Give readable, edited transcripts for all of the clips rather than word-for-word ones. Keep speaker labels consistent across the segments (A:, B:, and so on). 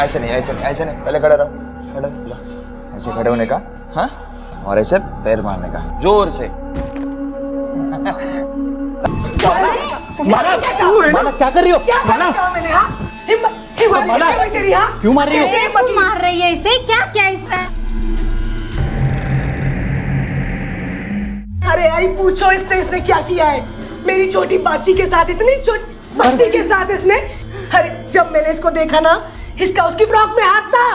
A: ऐसे नहीं, ऐसे नहीं, ऐसे नहीं, पहले खड़े रहो, खड़े लो। ऐसे खड़े होने का, हाँ, और ऐसे पैर मारने का, जोर से।
B: माला क्या कर रही हो? माला क्यों मार रही हो?
C: क्यों मार रही है इसे? क्या क्या इसने?
D: अरे आई पूछो इसने क्या किया है? मेरी छोटी बाची के साथ, इतनी छोटी बच्ची के साथ इसने। अरे जब मैंने इसको देखा ना, इसका उसकी फ्रॉक में हाथ था।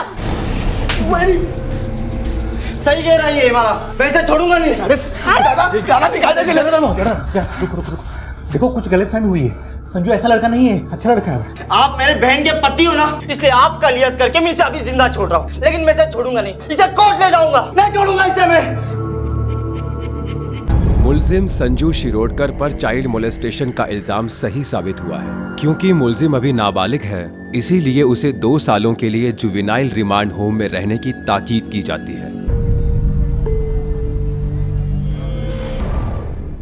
E: सही कह रही है माला, मैं इसे छोड़ूंगा नहीं।
B: अरे ज्यादा दिखाने के लिए रुको, देखो कुछ गलतफहमी हुई है। संजू ऐसा लड़का नहीं है, अच्छा लड़का है।
E: आप मेरे बहन के पति हो ना, इसलिए आपका लिहाज करके मैं इसे अभी जिंदा छोड़ रहा हूँ, लेकिन मैं इसे छोड़ूंगा नहीं, इसे कोर्ट ले जाऊंगा, नहीं छोड़ूंगा इसे मैं।
F: मुल्जिम संजू शिरोडकर पर चाइल्ड मोलेस्टेशन का इल्जाम सही साबित हुआ है। क्योंकि मुल्जिम अभी नाबालिग है, इसीलिए उसे 2 सालों के लिए जुवेनाइल रिमांड होम में रहने की ताकीद की जाती है।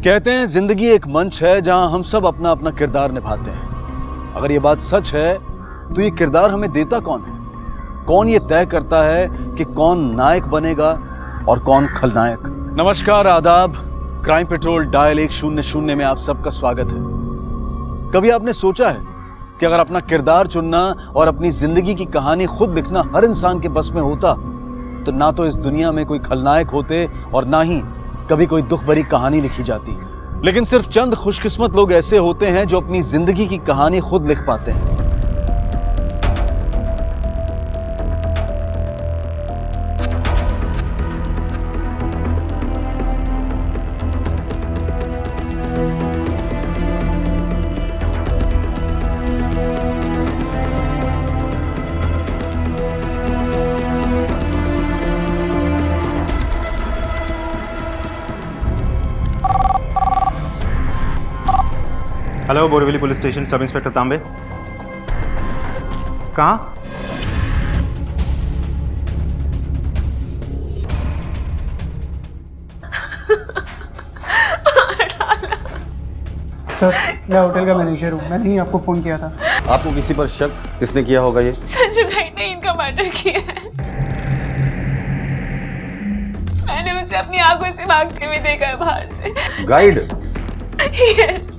G: कहते हैं जिंदगी एक मंच है जहां हम सब अपना अपना किरदार निभाते हैं। अगर ये बात सच है तो ये किरदार हमें देता कौन है? कौन ये तय करता है कि कौन नायक बनेगा और कौन खलनायक? नमस्कार, आदाब। क्राइम पेट्रोल डायल 100 में आप सबका स्वागत है। कभी आपने सोचा है कि अगर अपना किरदार चुनना और अपनी जिंदगी की कहानी खुद लिखना हर इंसान के बस में होता तो ना तो इस दुनिया में कोई खलनायक होते और ना ही कभी कोई दुख भरी कहानी लिखी जाती। लेकिन सिर्फ चंद खुशकिस्मत लोग ऐसे होते हैं जो अपनी जिंदगी की कहानी खुद लिख पाते हैं।
H: Hello, Borivali police station, sub inspector तांबे। कहाँ?
I: सर, मैं होटल का मैनेजर हूँ, मैंने ही आपको फ़ोन किया था।
G: आपको किसी पर शक किसने किया होगा? ये
J: संजू गाइड ने इनका मर्डर किया है। मैंने उसे अपनी आंखों से भागते हुए देखा है बाहर से।
G: गाइड?
J: यस,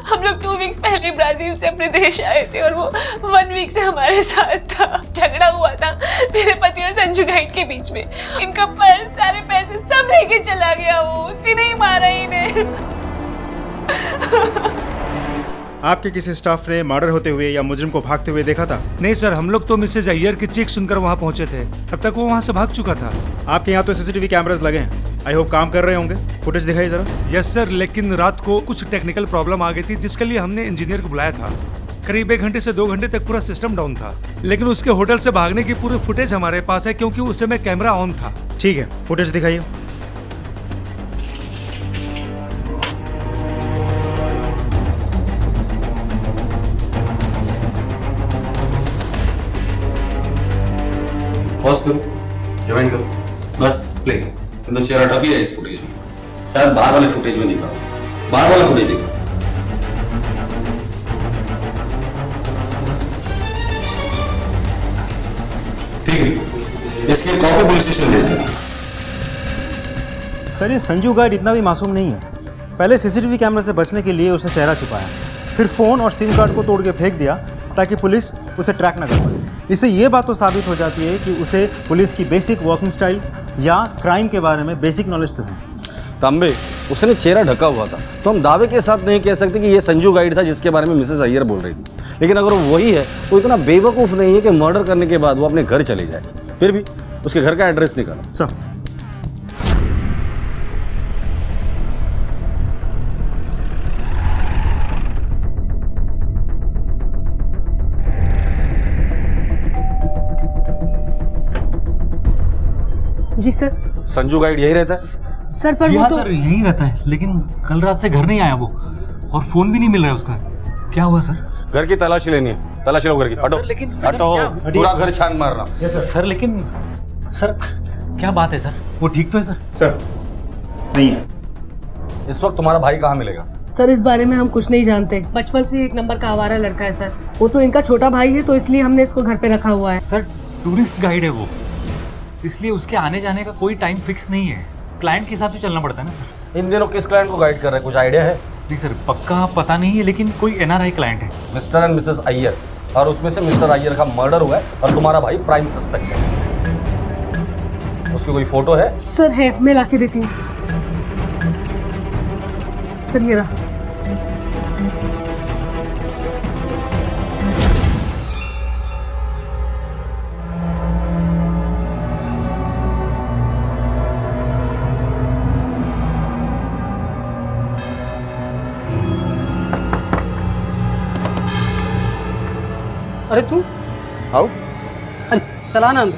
J: हम लोग 2 वीक्स पहले ब्राजील से अपने देश आए थे और वो 1 वीक से हमारे साथ था। झगड़ा हुआ था मेरे पति और संजू गाइड के बीच में। इनका पर्स, सारे पैसे सब लेके चला गया। वो उसी ने ही मारा इन्हें।
H: आपके किसी स्टाफ ने मर्डर होते हुए या मुजरिम को भागते हुए देखा था?
I: नहीं सर, हम लोग तो मिसेज अय्यर की चीख सुनकर वहाँ पहुँचे थे, तब तक वो वहाँ से भाग चुका था।
H: आपके यहाँ तो सीसीटीवी कैमरास लगे हैं, आई होप काम कर रहे होंगे। फुटेज दिखाइए जरा।
I: यस सर, लेकिन रात को कुछ टेक्निकल प्रॉब्लम आ गई थी जिसके लिए हमने इंजीनियर को बुलाया था। करीब 1 घंटे से 2 घंटे तक पूरा सिस्टम डाउन था, लेकिन उसके होटल से भागने की पूरी फुटेज हमारे पास है क्योंकि उस समय कैमरा ऑन था।
H: ठीक है, फुटेज दिखाइए।
K: पॉज करो, रिवाइंड करो, बस प्ले। तो चेहरा ढक ही है इस फुटेज में, शायद बाहर वाले फुटेज में दिखा, बाहर वाला फुटेज दिखा। ठीक है, इसकी कॉपी पुलिस स्टेशन भेज देना।
H: सर, ये संजू गाइड इतना भी मासूम नहीं है। पहले सीसीटीवी कैमरा से बचने के लिए उसने चेहरा छिपाया, फिर फ़ोन और सिम कार्ड को तोड़ के फेंक दिया ताकि पुलिस उसे ट्रैक ना कर पाए। इससे ये बात तो साबित हो जाती है कि उसे पुलिस की बेसिक वर्किंग स्टाइल या क्राइम के बारे में बेसिक नॉलेज तो है।
G: तांबे, उसने चेहरा ढका हुआ था तो हम दावे के साथ नहीं कह सकते कि ये संजू गाइड था जिसके बारे में मिसेस अय्यर बोल रही थी। लेकिन अगर वो वही है तो इतना बेवकूफ़ नहीं है कि मर्डर करने के बाद वो अपने घर चले जाए। फिर भी उसके घर का एड्रेस निकाला।
H: सर,
D: जी सर।
G: संजू गाइड यही रहता है?
D: सर पर वो तो
B: सर यहीं रहता है, लेकिन कल रात से घर नहीं आया वो, और फोन भी नहीं मिल रहा है उसका। क्या हुआ सर?
G: घर की तलाशी लेनी है, तलाशी लो घर की। हटो,
B: लेकिन
G: हटो, पूरा घर छान मारना।
B: सर लेकिन सर क्या बात है सर, वो ठीक तो है सर?
H: सर नहीं है।
G: इस वक्त तुम्हारा भाई कहाँ मिलेगा?
D: सर इस बारे में हम कुछ नहीं जानते। बचपन से 1 नंबर का आवारा लड़का है सर। वो तो इनका छोटा भाई है, तो इसलिए हमने इसको घर पे रखा हुआ है।
B: सर टूरिस्ट गाइड है वो, इसलिए उसके आने जाने का कोई टाइम फिक्स नहीं है। क्लाइंट के हिसाब से चलना पड़ता है ना सर।
K: इन दिनों किस क्लाइंट को गाइड कर रहे हैं, कुछ आइडिया है?
B: नहीं सर, पक्का पता नहीं है, लेकिन कोई NRI क्लाइंट है।
K: मिस्टर एंड मिसेस अय्यर, और उसमें से मिस्टर अय्यर का मर्डर हुआ है और तुम्हारा भाई प्राइम सस्पेक्ट है। उसकी कोई फोटो है?
D: सर है, मैं ला के देती हूँ। सर ये रहा।
E: अरे तू
A: आओ।
E: अरे चला ना अंदर।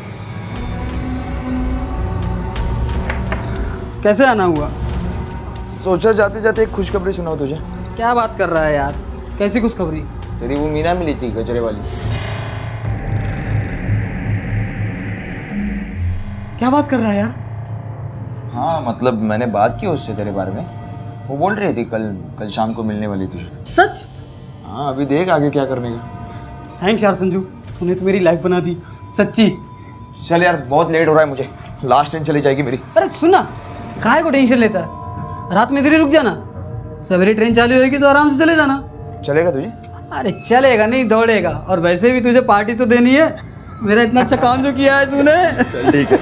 E: कैसे आना हुआ?
A: सोचा जाते जाते एक खुशखबरी सुनाओ तुझे।
E: क्या बात कर रहा है यार, कैसी खुशखबरी?
A: तेरी वो मीना मिली थी गजरे वाली।
E: क्या बात कर रहा है यार?
A: हाँ मतलब मैंने बात की उससे तेरे बारे में। वो बोल रही थी कल शाम को मिलने वाली थी।
E: सच?
A: हाँ अभी देख आगे क्या करने का।
E: थैंक्स यार संजू, तूने तो मेरी लाइफ बना दी सच्ची।
A: चल यार बहुत लेट हो रहा है मुझे, लास्ट ट्रेन चली जाएगी मेरी।
E: अरे सुनना, काहे को टेंशन लेता है? रात में इधर ही रुक जाना, सवेरे ट्रेन चालू होगी तो आराम से चले जाना।
A: चलेगा तुझे?
E: अरे चलेगा नहीं, दौड़ेगा। और वैसे भी तुझे पार्टी तो देनी है, मेरा इतना अच्छा काम जो किया है तूने।
A: चल ठीक है।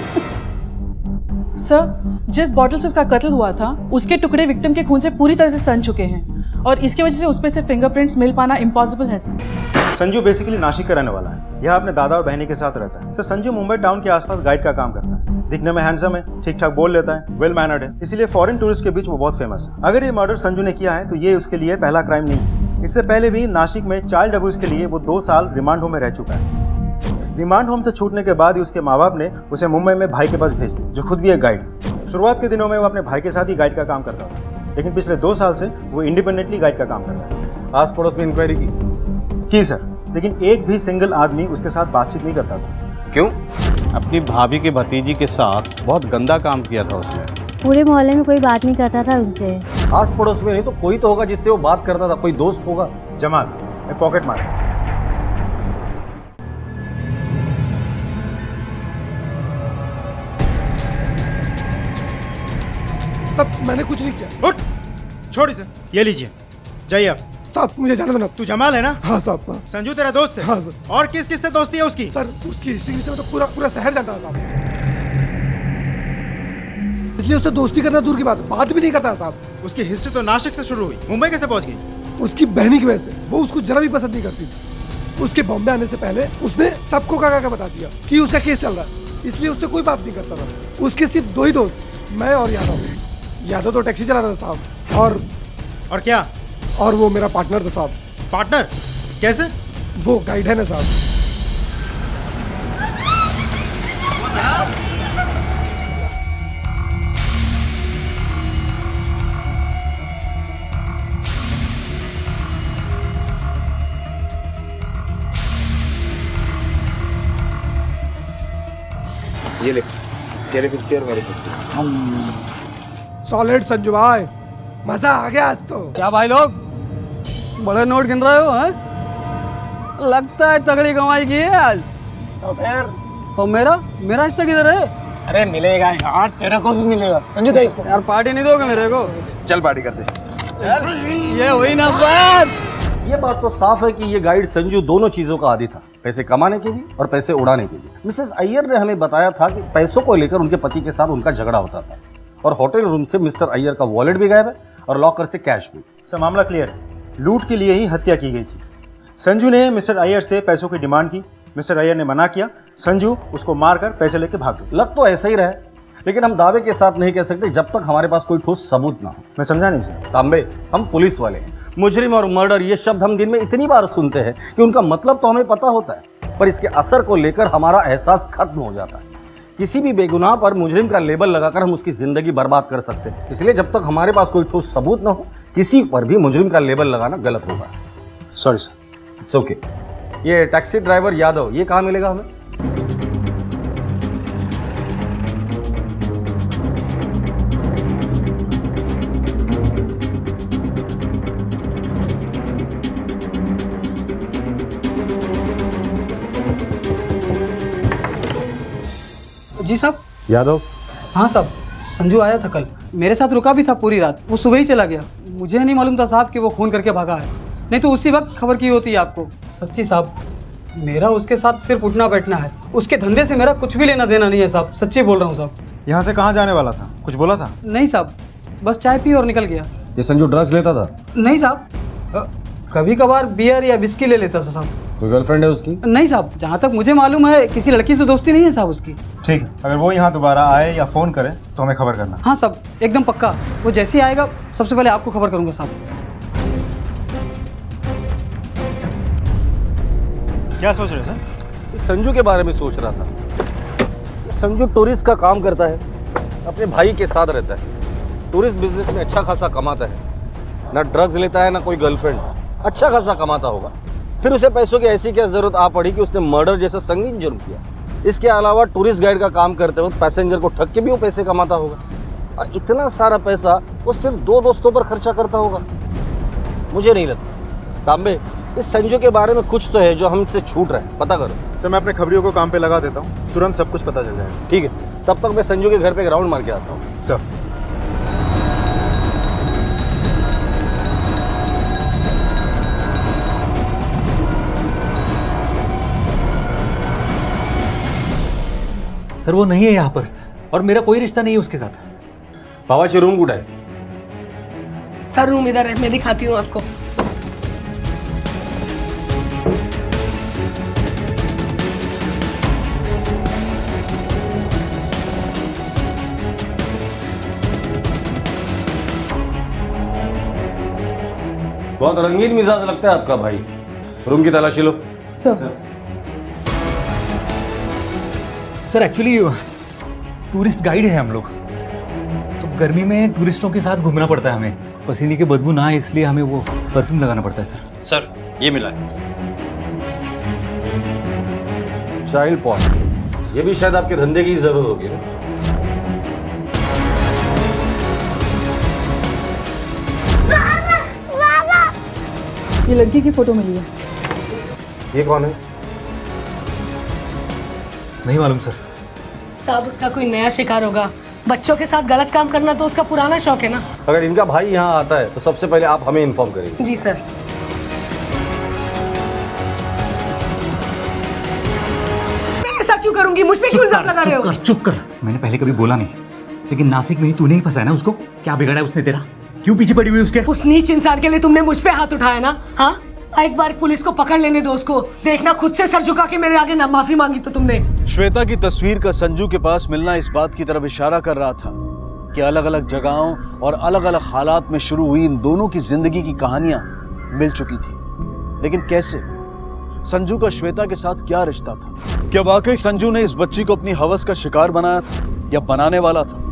L: सर, जिस बॉटल से उसका कत्ल हुआ था उसके टुकड़े विक्टिम के खून से पूरी तरह से सन चुके हैं और इसकी वजह से उस पे से फिंगरप्रिंट्स मिल पाना इम्पॉसिबल है सर।
H: संजू बेसिकली नासिक का रहने वाला है। यह अपने दादा और बहनी के साथ रहता है। सर संजू मुंबई टाउन के आसपास गाइड का काम करता है। दिखने में हैंडसम है, ठीक ठाक बोल लेता है, वेल मैनर्ड है, इसलिए फॉरेन टूरिस्ट के बीच वो बहुत फेमस है। अगर ये मर्डर संजू ने किया है तो ये उसके लिए पहला क्राइम नहीं है। इससे पहले भी नासिक में चाइल्ड अब्यूज के लिए वो 2 साल रिमांड होम में रह चुका है। रिमांड होम से छूटने के बाद ही उसके माँ बाप ने उसे मुंबई में भाई के पास भेज दिया, जो खुद भी एक गाइड है। शुरुआत के दिनों में वो अपने भाई के साथ ही गाइड का काम करता था, लेकिन पिछले 2 साल से वो इंडिपेंडेंटली गाइड का काम कर रहा है।
K: आस पड़ोस में इंक्वायरी
H: की सर, लेकिन एक भी सिंगल आदमी उसके साथ बातचीत नहीं करता था।
K: क्यों?
M: अपनी भाभी के भतीजी के साथ बहुत गंदा काम किया था उसने।
N: पूरे मोहल्ले में कोई बात नहीं करता था उनसे।
K: आस पड़ोस में नहीं तो कोई तो होगा जिससे वो बात करता था, कोई दोस्त होगा।
H: जमाल, एक पॉकेट मार।
I: तब मैंने कुछ नहीं किया।
H: उठ, छोड़ इसे। ये लीजिए, जाइए आप।
I: साहब मुझे जाने दो ना।
H: तू जमाल है ना?
I: हाँ साहब।
H: संजू तेरा दोस्त है?
I: हाँ सर।
H: और किस किस से दोस्ती है उसकी?
I: सर उसकी हिस्ट्री से तो पूरा शहर जानता है साहब, इसलिए उससे दोस्ती करना दूर की बात भी नहीं करता साहब।
H: उसकी हिस्ट्री तो नासिक से शुरू हुई, मुंबई कैसे पहुंच गई?
I: उसकी बहनी की वजह से। वो उसको जरा भी पसंद नहीं करती थी। उसके बॉम्बे आने से पहले उसने सबको का बता दिया कि उसका केस चल रहा है, इसलिए उससे कोई बात नहीं करता था। उसके सिर्फ 2 ही दोस्त, मैं और यादव तो टैक्सी चला रहा था साहब,
H: और क्या?
I: और वो मेरा पार्टनर था साहब।
H: पार्टनर? कैसे?
I: वो गाइड है ना साहब।
A: ये ले, तेरे 50 और मेरे 50।
I: सॉलिड संजू भाई, मजा आ गया आज तो।
E: क्या भाई लोग बड़े नोट गिन रहे हो हैं? लगता है तगड़ी कमाई की है आज। तो फिर?
G: और मेरा हिस्सा किधर है?
E: अरे मिलेगा यार, तेरे को भी मिलेगा।
G: संजू दे इसको। यार पार्टी नहीं दोगे मेरे को?
A: चल पार्टी करते।
G: ये हुई ना बात।
K: ये बात तो साफ है कि ये गाइड संजू दोनों चीजों का आदी था, पैसे कमाने के लिए और पैसे उड़ाने के लिए। मिसेस अय्यर ने हमें बताया था कि पैसों को लेकर उनके पति के साथ उनका झगड़ा होता था और होटल रूम से मिस्टर अय्यर का वॉलेट भी गायब है और लॉकर से कैश भी।
H: सर मामला क्लियर है, लूट के लिए ही हत्या की गई थी। संजू ने मिस्टर अय्यर से पैसों की डिमांड की, मिस्टर अय्यर ने मना किया, संजू उसको मारकर पैसे लेके भाग गए।
K: लग तो ऐसा ही रहा, लेकिन हम दावे के साथ नहीं कह सकते जब तक हमारे पास कोई ठोस सबूत ना हो।
H: मैं समझा नहीं सर।
K: तांबे, हम पुलिस वाले हैं। मुजरिम और मर्डर ये शब्द हम दिन में इतनी बार सुनते हैं कि उनका मतलब तो हमें पता होता है, पर इसके असर को लेकर हमारा एहसास खत्म हो जाता है। किसी भी बेगुनाह पर मुजरिम का लेबल लगाकर हम उसकी जिंदगी बर्बाद कर सकते हैं। इसलिए जब तक हमारे पास कोई ठोस सबूत ना हो, किसी पर भी मुजरिम का लेबल लगाना गलत होगा।
H: Sorry sir.
K: It's okay. ये टैक्सी ड्राइवर यादव, ये कहाँ मिलेगा हमें?
O: जी साहब।
G: यादव?
O: हाँ साहब, संजू आया था कल, मेरे साथ रुका भी था पूरी रात। वो सुबह ही चला गया। मुझे नहीं मालूम था साहब कि वो खून करके भागा है, नहीं तो उसी वक्त खबर की होती है आपको। सच्ची साहब, मेरा उसके साथ सिर्फ उठना बैठना है, उसके धंधे से मेरा कुछ भी लेना देना नहीं है साहब, सच्ची बोल रहा हूँ साहब।
H: यहाँ से कहाँ जाने वाला था, कुछ बोला था?
O: नहीं साहब, बस चाय पी और निकल गया।
G: ये संजू ड्रग्स लेता था?
O: नहीं साहब, कभी कभार बियर या बिस्की ले लेता था साहब।
G: कोई गर्लफ्रेंड है उसकी?
O: नहीं साहब, जहाँ तक मुझे मालूम है किसी लड़की से दोस्ती नहीं है साहब उसकी।
H: ठीक है, अगर वो यहाँ दोबारा आए या फ़ोन करे तो हमें खबर करना।
O: हाँ साहब, एकदम पक्का। वो जैसे ही आएगा सबसे पहले आपको खबर करूँगा साहब।
H: क्या सोच रहे सर?
K: संजू के बारे में सोच रहा था। संजू टूरिस्ट का काम करता है, अपने भाई के साथ रहता है, टूरिस्ट बिजनेस में अच्छा खासा कमाता है, ना ड्रग्स लेता है ना कोई गर्लफ्रेंड, अच्छा खासा कमाता होगा। फिर उसे पैसों की ऐसी क्या जरूरत आ पड़ी कि उसने मर्डर जैसा संगीन जुर्म किया। इसके अलावा टूरिस्ट गाइड का काम करते वक्त पैसेंजर को ठग के भी वो पैसे कमाता होगा, और इतना सारा पैसा वो सिर्फ 2 दोस्तों पर खर्चा करता होगा। मुझे नहीं लगता। तांबे, इस संजू के बारे में कुछ तो है जो हमसे छूट रहा है, पता करो।
H: सर मैं अपने खबरियों को काम पे लगा देता हूँ, तुरंत सब कुछ पता चल जाएगा।
K: ठीक है, तब तक मैं संजू के घर पे एक राउंड मार के आता हूँ।
H: सर
B: सर वो नहीं है यहाँ पर, और मेरा कोई रिश्ता नहीं है उसके साथ।
K: पावाची रूम कुठे है?
D: सर रूम इधर है, मैं दिखाती हूँ आपको।
K: बहुत रंगीन मिजाज लगता है आपका भाई। रूम की तलाशी लो।
B: सर एक्चुअली टूरिस्ट गाइड है हम लोग, तो गर्मी में टूरिस्टों के साथ घूमना पड़ता है हमें, पसीने की बदबू ना आए इसलिए हमें वो परफ्यूम लगाना पड़ता है सर।
M: सर ये मिला है।
K: चाइल्ड पॉर्न, ये भी शायद आपके धंधे की जरूरत होगी ना?
L: ये लड़की की फोटो मिली है।
K: ये कौन है?
B: नहीं मालूम सर।
D: साहब उसका कोई नया शिकार होगा। बच्चों के साथ गलत काम करना तो उसका पुराना शौक है ना।
K: अगर इनका भाई यहाँ आता है तो सबसे पहले आप हमें इन्फॉर्म करिए।
D: जी सर। मैं ऐसा क्यों करूंगी, मुझ पे क्यों इल्जाम लगा रहे हो?
B: चुप कर। मैंने पहले कभी बोला नहीं, लेकिन नासिक में ही तूने ही फंसाया ना उसको। क्या बिगाड़ा उसने तेरा? क्यों पीछे पड़ी हुई उसके?
D: उस नीच इंसान के लिए तुमने मुझ पे हाथ उठाया ना? हाँ, एक बार पुलिस को पकड़ लेने दो उसको, देखना खुद से सर झुका के मेरे आगे ना माफी मांगी तो तुमने।
G: श्वेता की तस्वीर का संजू के पास मिलना इस बात की तरफ इशारा कर रहा था कि अलग अलग जगहों और अलग अलग हालात में शुरू हुई इन दोनों की जिंदगी की कहानियां मिल चुकी थी। लेकिन कैसे? संजू का श्वेता के साथ क्या रिश्ता था? क्या वाकई संजू ने इस बच्ची को अपनी हवस का शिकार बनाया था या बनाने वाला था?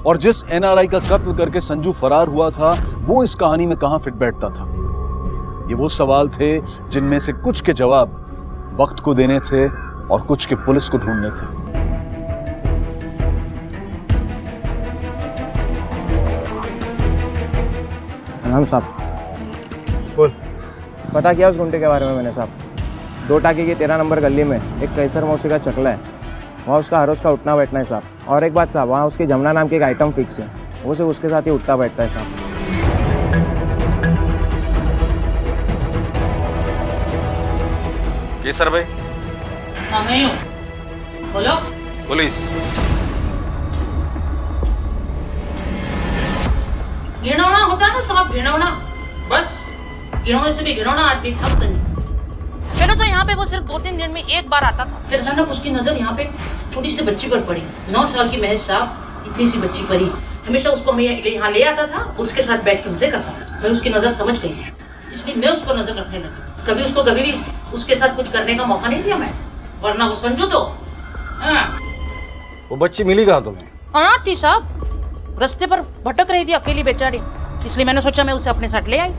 G: और जिस एनआरआई का कत्ल करके संजू फरार हुआ था वो इस कहानी में कहां फिट बैठता था? ये वो सवाल थे जिनमें से कुछ के जवाब वक्त को देने थे और कुछ के पुलिस को ढूंढने थे।
A: नाम साहब बोल। पता किया उस गुंडे के बारे में मैंने साहब। 2 टाके की 13 नंबर गली में एक कैसर मौसी का चकला है, वहाँ उसका हर रोज का उठना बैठना है साहब। और एक बात साहब, वहाँ उसकी जमुना नाम की एक आइटम फिक्स है, वो सिर्फ उसके साथ ही उठता बैठता है साहब।
M: केसर भाई?
J: हाँ मैं हूँ, बोलो।
M: पुलिस।
J: घिनौना होता है ना साहब, घिनौना, बस घिनौने से भी घिनौना आदमी था संजू। पहले तो यहाँ पे वो सिर्फ 2-3 दिन में एक बार आता था, फिर अचानक उसकी नजर यहाँ पे छोटी सी बच्ची पर पड़ी। 9 साल की महज साहब, इतनी सी बच्ची पड़ी। हमेशा उसको हमें यहाँ ले आता था, उसके साथ बैठ के मजे करता था। मैं उसकी नजर समझ गई, इसलिए मैं उस पर नजर रखने लगी। कभी उसको कभी भी उसके साथ कुछ करने का मौका नहीं दिया मैं, वरना वो संजू तो
K: वो बच्ची मिली कहाँ तुम्हें?
J: अनाथ थी साहब, रास्ते पर भटक रही थी अकेली बेचारी, इसलिए मैंने सोचा मैं उसे अपने साथ ले आई।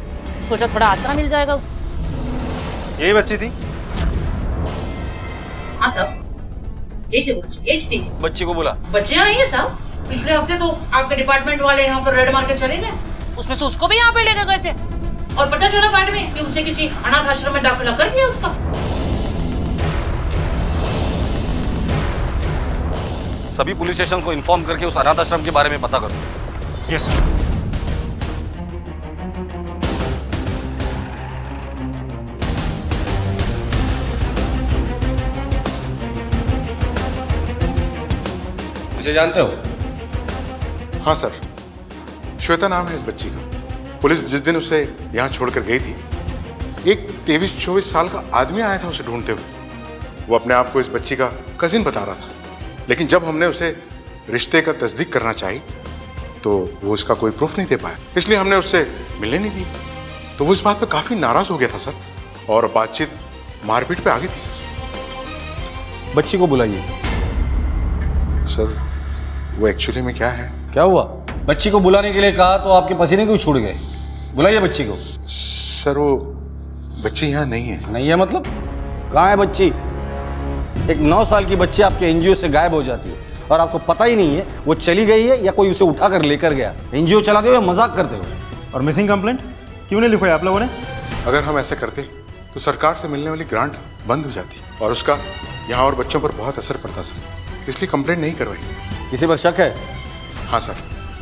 J: सोचा थोड़ा आसरा मिल जाएगा।
H: यही बच्ची थी?
J: हाँ साहब, यही थी बच्ची, एज थी।
M: बच्ची को बोला?
J: बच्चियाँ नहीं है साहब, पिछले हफ्ते तो आपके डिपार्टमेंट वाले यहाँ पर रेड मार के चले गए, उसमें से उसको भी यहाँ पे लेके गए थे। और पता चला बाद में कि उसे किसी अनाथ आश्रम में दाखिला कर दिया उसका।
K: सभी पुलिस स्टेशन को इन्फॉर्म करके उस अनाथ आश्रम के बारे में पता करो।
H: Yes sir.
K: मुझे जानते हो?
P: हाँ सर, श्वेता नाम है इस बच्ची का। पुलिस जिस दिन उसे यहाँ छोड़कर गई थी, एक 23-24 साल का आदमी आया था उसे ढूंढते हुए। वो अपने आप को इस बच्ची का कजिन बता रहा था, लेकिन जब हमने उसे रिश्ते का तस्दीक करना चाहिए तो वो उसका कोई प्रूफ नहीं दे पाया, इसलिए हमने उससे मिलने नहीं दी। तो वो इस बात पे काफी नाराज हो गया था सर, और बातचीत मारपीट पे आ गई थी सर।
K: बच्ची को बुलाइए।
P: सर वो एक्चुअली में क्या है?
K: क्या हुआ? बच्ची को बुलाने के लिए कहा तो आपके पसीने क्यों छूट गए? बुलाइए बच्ची को।
P: सर वो बच्ची यहाँ नहीं है।
K: नहीं है मतलब? कहाँ है बच्ची? एक 9 साल की बच्ची आपके एनजीओ से गायब हो जाती है और आपको पता ही नहीं है वो चली गई है या कोई उसे उठाकर लेकर गया। एनजीओ चलाते हुए मजाक करते हुए।
H: और मिसिंग कंप्लेंट क्यों नहीं लिखवाया आप लोगों ने?
P: अगर हम ऐसे करते तो सरकार से मिलने वाली ग्रांट बंद हो जाती और उसका यहाँ और बच्चों पर बहुत असर पड़ता सर, इसलिए कंप्लेंट नहीं करवाई।
K: किसी पर शक है?
P: हाँ सर,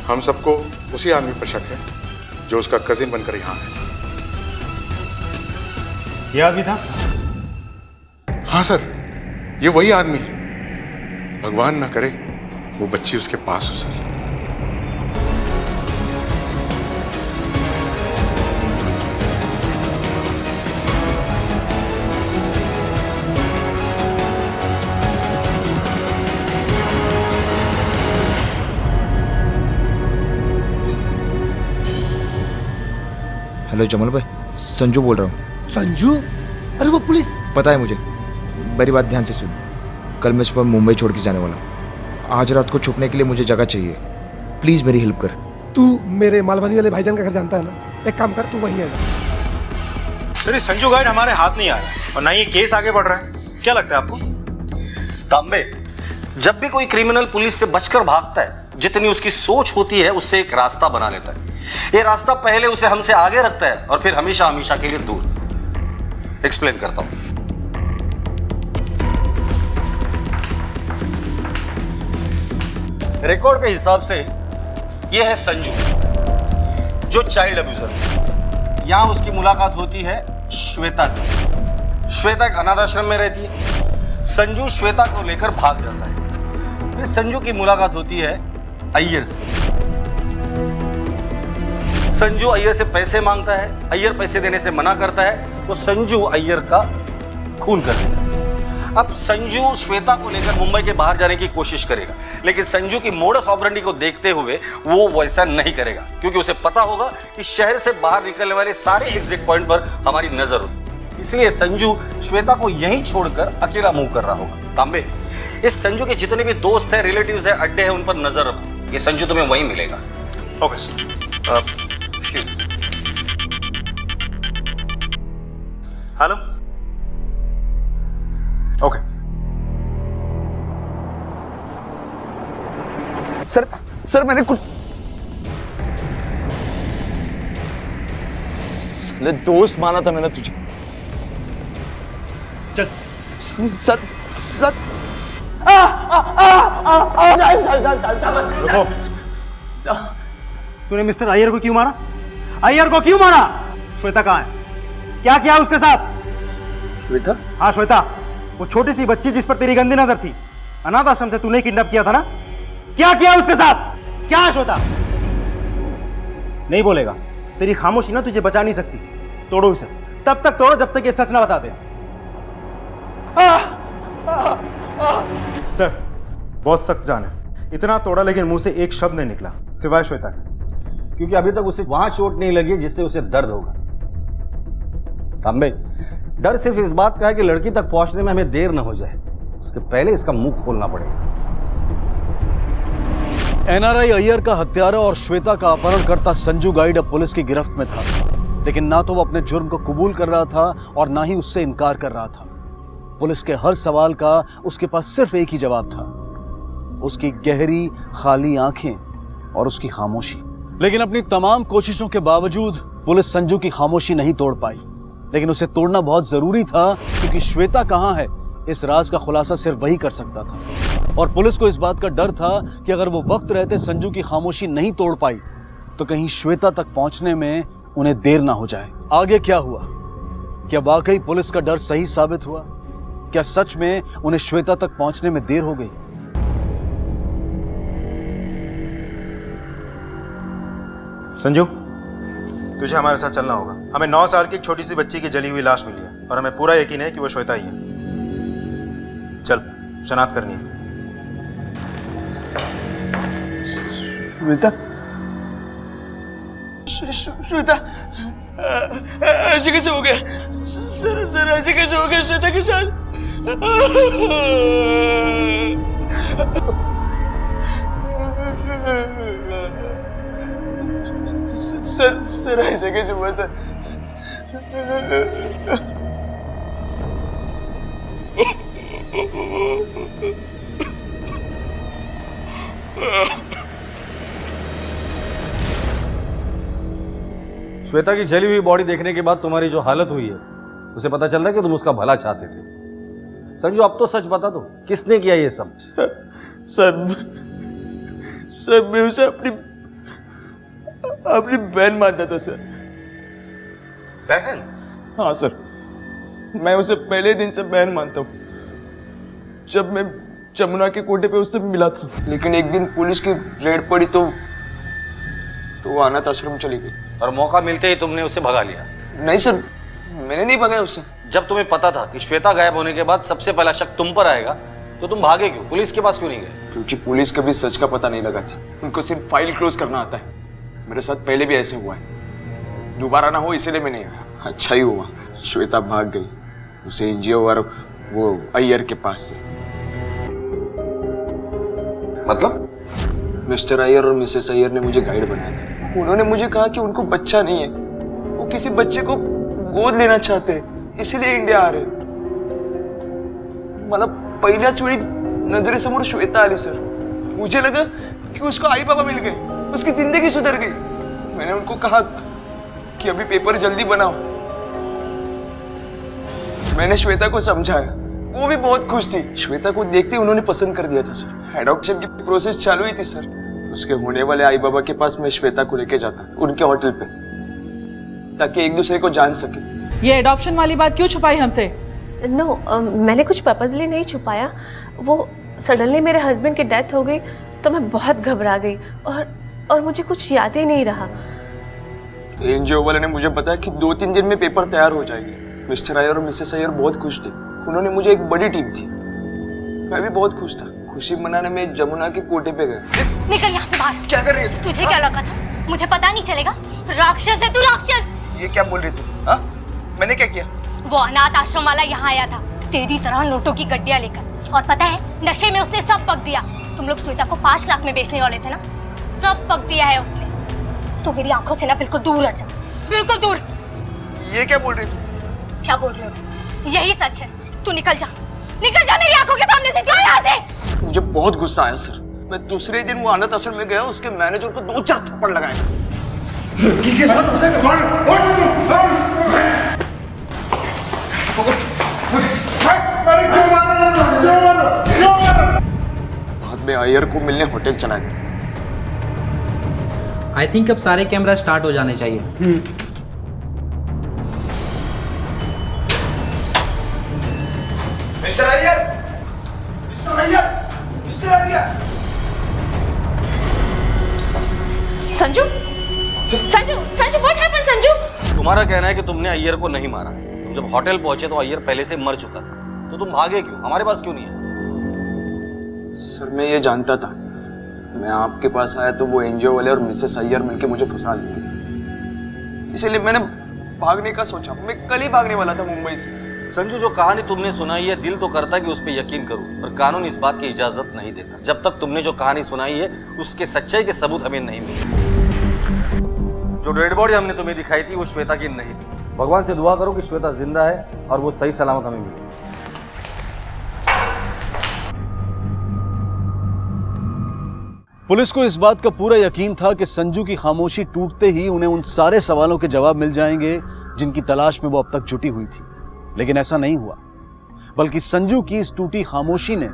P: हम सबको उसी आदमी पर शक है जो उसका कजिन बनकर यहाँ है।
H: ये आदमी था?
P: हाँ सर, ये वही आदमी है। भगवान ना करे वो बच्ची उसके पास हो सर।
Q: हेलो जमल भाई, संजू बोल रहा हूँ।
R: संजू? अरे वो पुलिस।
Q: पता है मुझे, मेरी बात ध्यान से सुन। कल मैं सुबह मुंबई छोड़ के जाने वाला हूँ। आज रात को छुपने के लिए मुझे जगह चाहिए, प्लीज़ मेरी हेल्प कर।
R: तू मेरे मालवानी वाले भाईजान का घर जानता है ना? एक काम कर, तू वहीं आ।
H: सर ये संजू गाइड हमारे हाथ नहीं आ रहा और ना ये केस आगे बढ़ रहा है, क्या लगता है आपको?
K: तांबे, जब भी कोई क्रिमिनल पुलिस से बचकर भागता है, जितनी उसकी सोच होती है उससे एक रास्ता बना लेता है। ये रास्ता पहले उसे हमसे आगे रखता है और फिर हमेशा हमेशा के लिए दूर। एक्सप्लेन करता हूं। रिकॉर्ड के हिसाब से यह है संजू, जो चाइल्ड अब्यूजर। यहां उसकी मुलाकात होती है श्वेता से। श्वेता एक अनाथ आश्रम में रहती है। संजू श्वेता को लेकर भाग जाता है। फिर संजू की मुलाकात होती है अय्यर से। संजू अय्यर से पैसे मांगता है, अय्यर पैसे देने से मना करता है, तो संजू अय्यर का खून कर देता है। अब संजू श्वेता को लेकर मुंबई के बाहर जाने की कोशिश करेगा, लेकिन संजू की मोडस ऑपरेंडी को देखते हुए वो वैसा नहीं करेगा, क्योंकि उसे पता होगा कि शहर से बाहर निकलने वाले सारे एग्जिट पॉइंट पर हमारी नजर होती। इसलिए संजू श्वेता को यहीं छोड़कर अकेला मूव कर रहा होगा। तांबे, इस संजू के जितने भी दोस्त हैं, रिलेटिव्स हैं, अड्डे हैं, उन पर नजर रखो। ये संजू तुम्हें वहीं मिलेगा।
H: Okay sir. Excuse me. Hello. Okay
Q: sir मैंने कुछ साले दोस्त माना था मैंने तुझे।
H: चल।
Q: सर
H: रुको। तूने मिस्टर अय्यर को क्यों मारा? अय्यर को क्यों मारा? श्वेता कहाँ है? क्या किया उसके साथ?
K: श्वेता?
H: हाँ श्वेता, वो छोटी सी बच्ची जिस पर तेरी गंदी नजर थी। अनाथ आश्रम से तूने किडनैप किया था ना? क्या किया उसके साथ? क्या है श्वेता? नहीं बोलेगा। तेरी खामोशी ना तुझे बचा नहीं सकती। तोड़ो इसे, तब तक तोड़ो जब तक ये सच ना बता दे। सर बहुत सख्त जान है। इतना तोड़ा लेकिन मुंह से एक शब्द नहीं निकला सिवाय श्वेता के।
K: क्योंकि अभी तक उसे वहां चोट नहीं लगी जिससे उसे दर्द होगा। तांबे, डर सिर्फ इस बात का है कि लड़की तक पहुंचने में हमें देर न हो जाए। उसके पहले इसका मुंह खोलना पड़ेगा।
G: एनआरआई अय्यर का हत्यारा और श्वेता का अपहरणकर्ता संजू गाइड अब पुलिस की गिरफ्त में था, लेकिन ना तो वो अपने जुर्म को कबूल कर रहा था और ना ही उससे इनकार कर रहा था। पुलिस के हर सवाल का उसके पास सिर्फ एक ही जवाब था, उसकी गहरी खाली आंखें और उसकी खामोशी। लेकिन अपनी तमाम कोशिशों के बावजूद पुलिस संजू की खामोशी नहीं तोड़ पाई, लेकिन उसे तोड़ना बहुत जरूरी था, क्योंकि श्वेता कहाँ है इस राज का खुलासा सिर्फ वही कर सकता था। और पुलिस को इस बात का डर था कि अगर वो वक्त रहते संजू की खामोशी नहीं तोड़ पाई तो कहीं श्वेता तक पहुंचने में उन्हें देर ना हो जाए। आगे क्या हुआ? क्या वाकई पुलिस का डर सही साबित हुआ? क्या सच में उन्हें श्वेता तक पहुंचने में देर हो गई?
H: संजू, तुझे हमारे साथ चलना होगा। हमें 9 साल की एक छोटी सी बच्ची की जली हुई लाश मिली है और हमें पूरा यकीन है कि वो श्वेता ही है। चल, शनाख्त करनी है।
E: श्वेता, श्वेता ऐसे कैसे हो गया? सर ऐसे कैसे हो गया श्वेता के साथ? सर ऐसे कैसे हुआ सर?
K: श्वेता की जली हुई बॉडी देखने के बाद तुम्हारी जो हालत हुई है उसे पता चल रहा है कि तुम उसका भला चाहते थे। संजू, अब तो सच बता दो, किसने किया ये सब?
E: सर मैं उसे अपनी बहन मानता था सर।
K: बहन?
E: हाँ सर, मैं उसे पहले दिन से बहन मानता हूँ। जब मैं जमुना के कोटे पे उससे मिला था, लेकिन एक दिन पुलिस की रेड पड़ी तो वो अनाथ आश्रम चली गई
K: और मौका मिलते ही तुमने उसे भगा लिया?
E: नहीं सर, मैंने नहीं भगाया उसे।
K: जब तुम्हें पता था कि श्वेता गायब होने के बाद सबसे पहला शक तुम पर आएगा तो तुम भागे क्यों? पुलिस के पास क्यों नहीं गए?
E: क्योंकि पुलिस कभी सच का पता नहीं लगाती, उनको सिर्फ फाइल क्लोज करना आता है। मेरे साथ पहले भी ऐसे हुआ है, दोबारा ना हो इसलिए मैं नहीं आया। अच्छा ही हुआ श्वेता भाग गई, उसे एनजीओ और वो अय्यर के पास से।
K: मतलब?
E: मिस्टर अय्यर और मिसेस अय्यर ने मुझे गाइड बनाया था। उन्होंने मुझे कहा कि उनको बच्चा नहीं है, वो किसी बच्चे को गोद लेना चाहते हैं, इसीलिए इंडिया आ रहे। मतलब पहिल्याच वेळी नजरेसमोर श्वेता आली सर। मुझे लगा कि उसको आई बाबा मिल गए, उसकी जिंदगी सुधर गई। मैंने उनको कहा कि अभी पेपर जल्दी बनाओ। मैंने श्वेता को समझाया, वो भी बहुत खुश थी। श्वेता को देखते ही उन्होंने पसंद कर दिया था सर। एडॉप्शन की प्रोसेस चालू ही थी सर। उसके होने वाले आई बाबा के पास मैं श्वेता को लेके जाता उनके होटल पे, ताकि एक दूसरे को जान सके।
L: ये एडॉप्शन वाली बात क्यों छुपाई हमसे?
J: मैंने कुछ पर्पजली नहीं छुपाया। वो सडनली मेरे हस्बैंड की डेथ हो गई तो मैं बहुत घबरा गई और मुझे कुछ याद ही नहीं रहा।
E: एनजीओ वाले ने मुझे बताया कि 2-3 दिन में पेपर तैयार हो जाएंगे। मिस्टर अय्यर और मिसेस अय्यर बहुत खुश थे। उन्होंने मुझे एक बड़ी टीम थी, मैं भी बहुत खुश था। खुशी मनाने में जमुना के कोटे पे गए।
C: निकल यहाँ से बाहर।
E: क्या कर रही है?
C: तुझे क्या लगा था मुझे पता नहीं चलेगा? राक्षस है तू, राक्षस।
E: ये क्या बोल रही तू? हाँ, मैंने क्या किया?
C: वो अनाथ आश्रम वाला यहाँ आया था तेरी तरह नोटों की गड्डियाँ लेकर, और पता है नशे में उसने सब पक दिया। तुम लोग श्वेता को 5 लाख में बेचने वाले थे ना, सब पक दिया है उसने। तू मेरी आंखों से ना बिल्कुल दूर हट जा, बिल्कुल दूर।
E: ये क्या बोल रही तू?
C: क्या बोल रही हो? यही सच है। तू निकल जा मेरी आंखों के सामने से, जा यहाँ से।
E: मुझे बहुत गुस्सा आया सर। मैं दूसरे दिन वो अनाथ आश्रम में गया, उसके मैनेजर को 2-4 थप्पड़ लगाए।
R: लड़की के साथ ऐसे
E: बाद में अय्यर को मिलने होटल चला गया।
S: आई थिंक अब सारे कैमरा स्टार्ट हो जाने चाहिए।
E: Mister Iyer, mister Iyer, mister Iyer.
J: Sanju, what happened Sanju?
K: तुम्हारा कहना है कि तुमने अय्यर को नहीं मारा। तुम जब होटल पहुंचे तो अय्यर पहले से मर चुका था, तो तुम भागे क्यों? हमारे पास क्यों नहीं है?
E: सर मैं ये जानता था, मैं आपके पास आया तो वो एनजीओ वाले और मिसेस अय्यर मिलके मुझे फंसा लेंगे, इसलिए मैंने भागने का सोचा। मैं कल ही भागने वाला था मुंबई से।
K: संजू, जो कहानी तुमने सुनाई है दिल तो करता है कि उस पर यकीन करूं, पर कानून इस बात की इजाजत नहीं देता जब तक तुमने जो कहानी सुनाई है उसके सच्चाई के सबूत हमें नहीं मिले। जो डेड बॉडी हमने तुम्हें दिखाई थी वो श्वेता की नहीं थी। भगवान से दुआ करो कि श्वेता जिंदा है और वो सही सलामत हमें मिले।
G: पुलिस को इस बात का पूरा यकीन था कि संजू की खामोशी टूटते ही उन्हें उन सारे सवालों के जवाब मिल जाएंगे जिनकी तलाश में वो अब तक जुटी हुई थी। लेकिन ऐसा नहीं हुआ, बल्कि संजू की इस टूटी खामोशी ने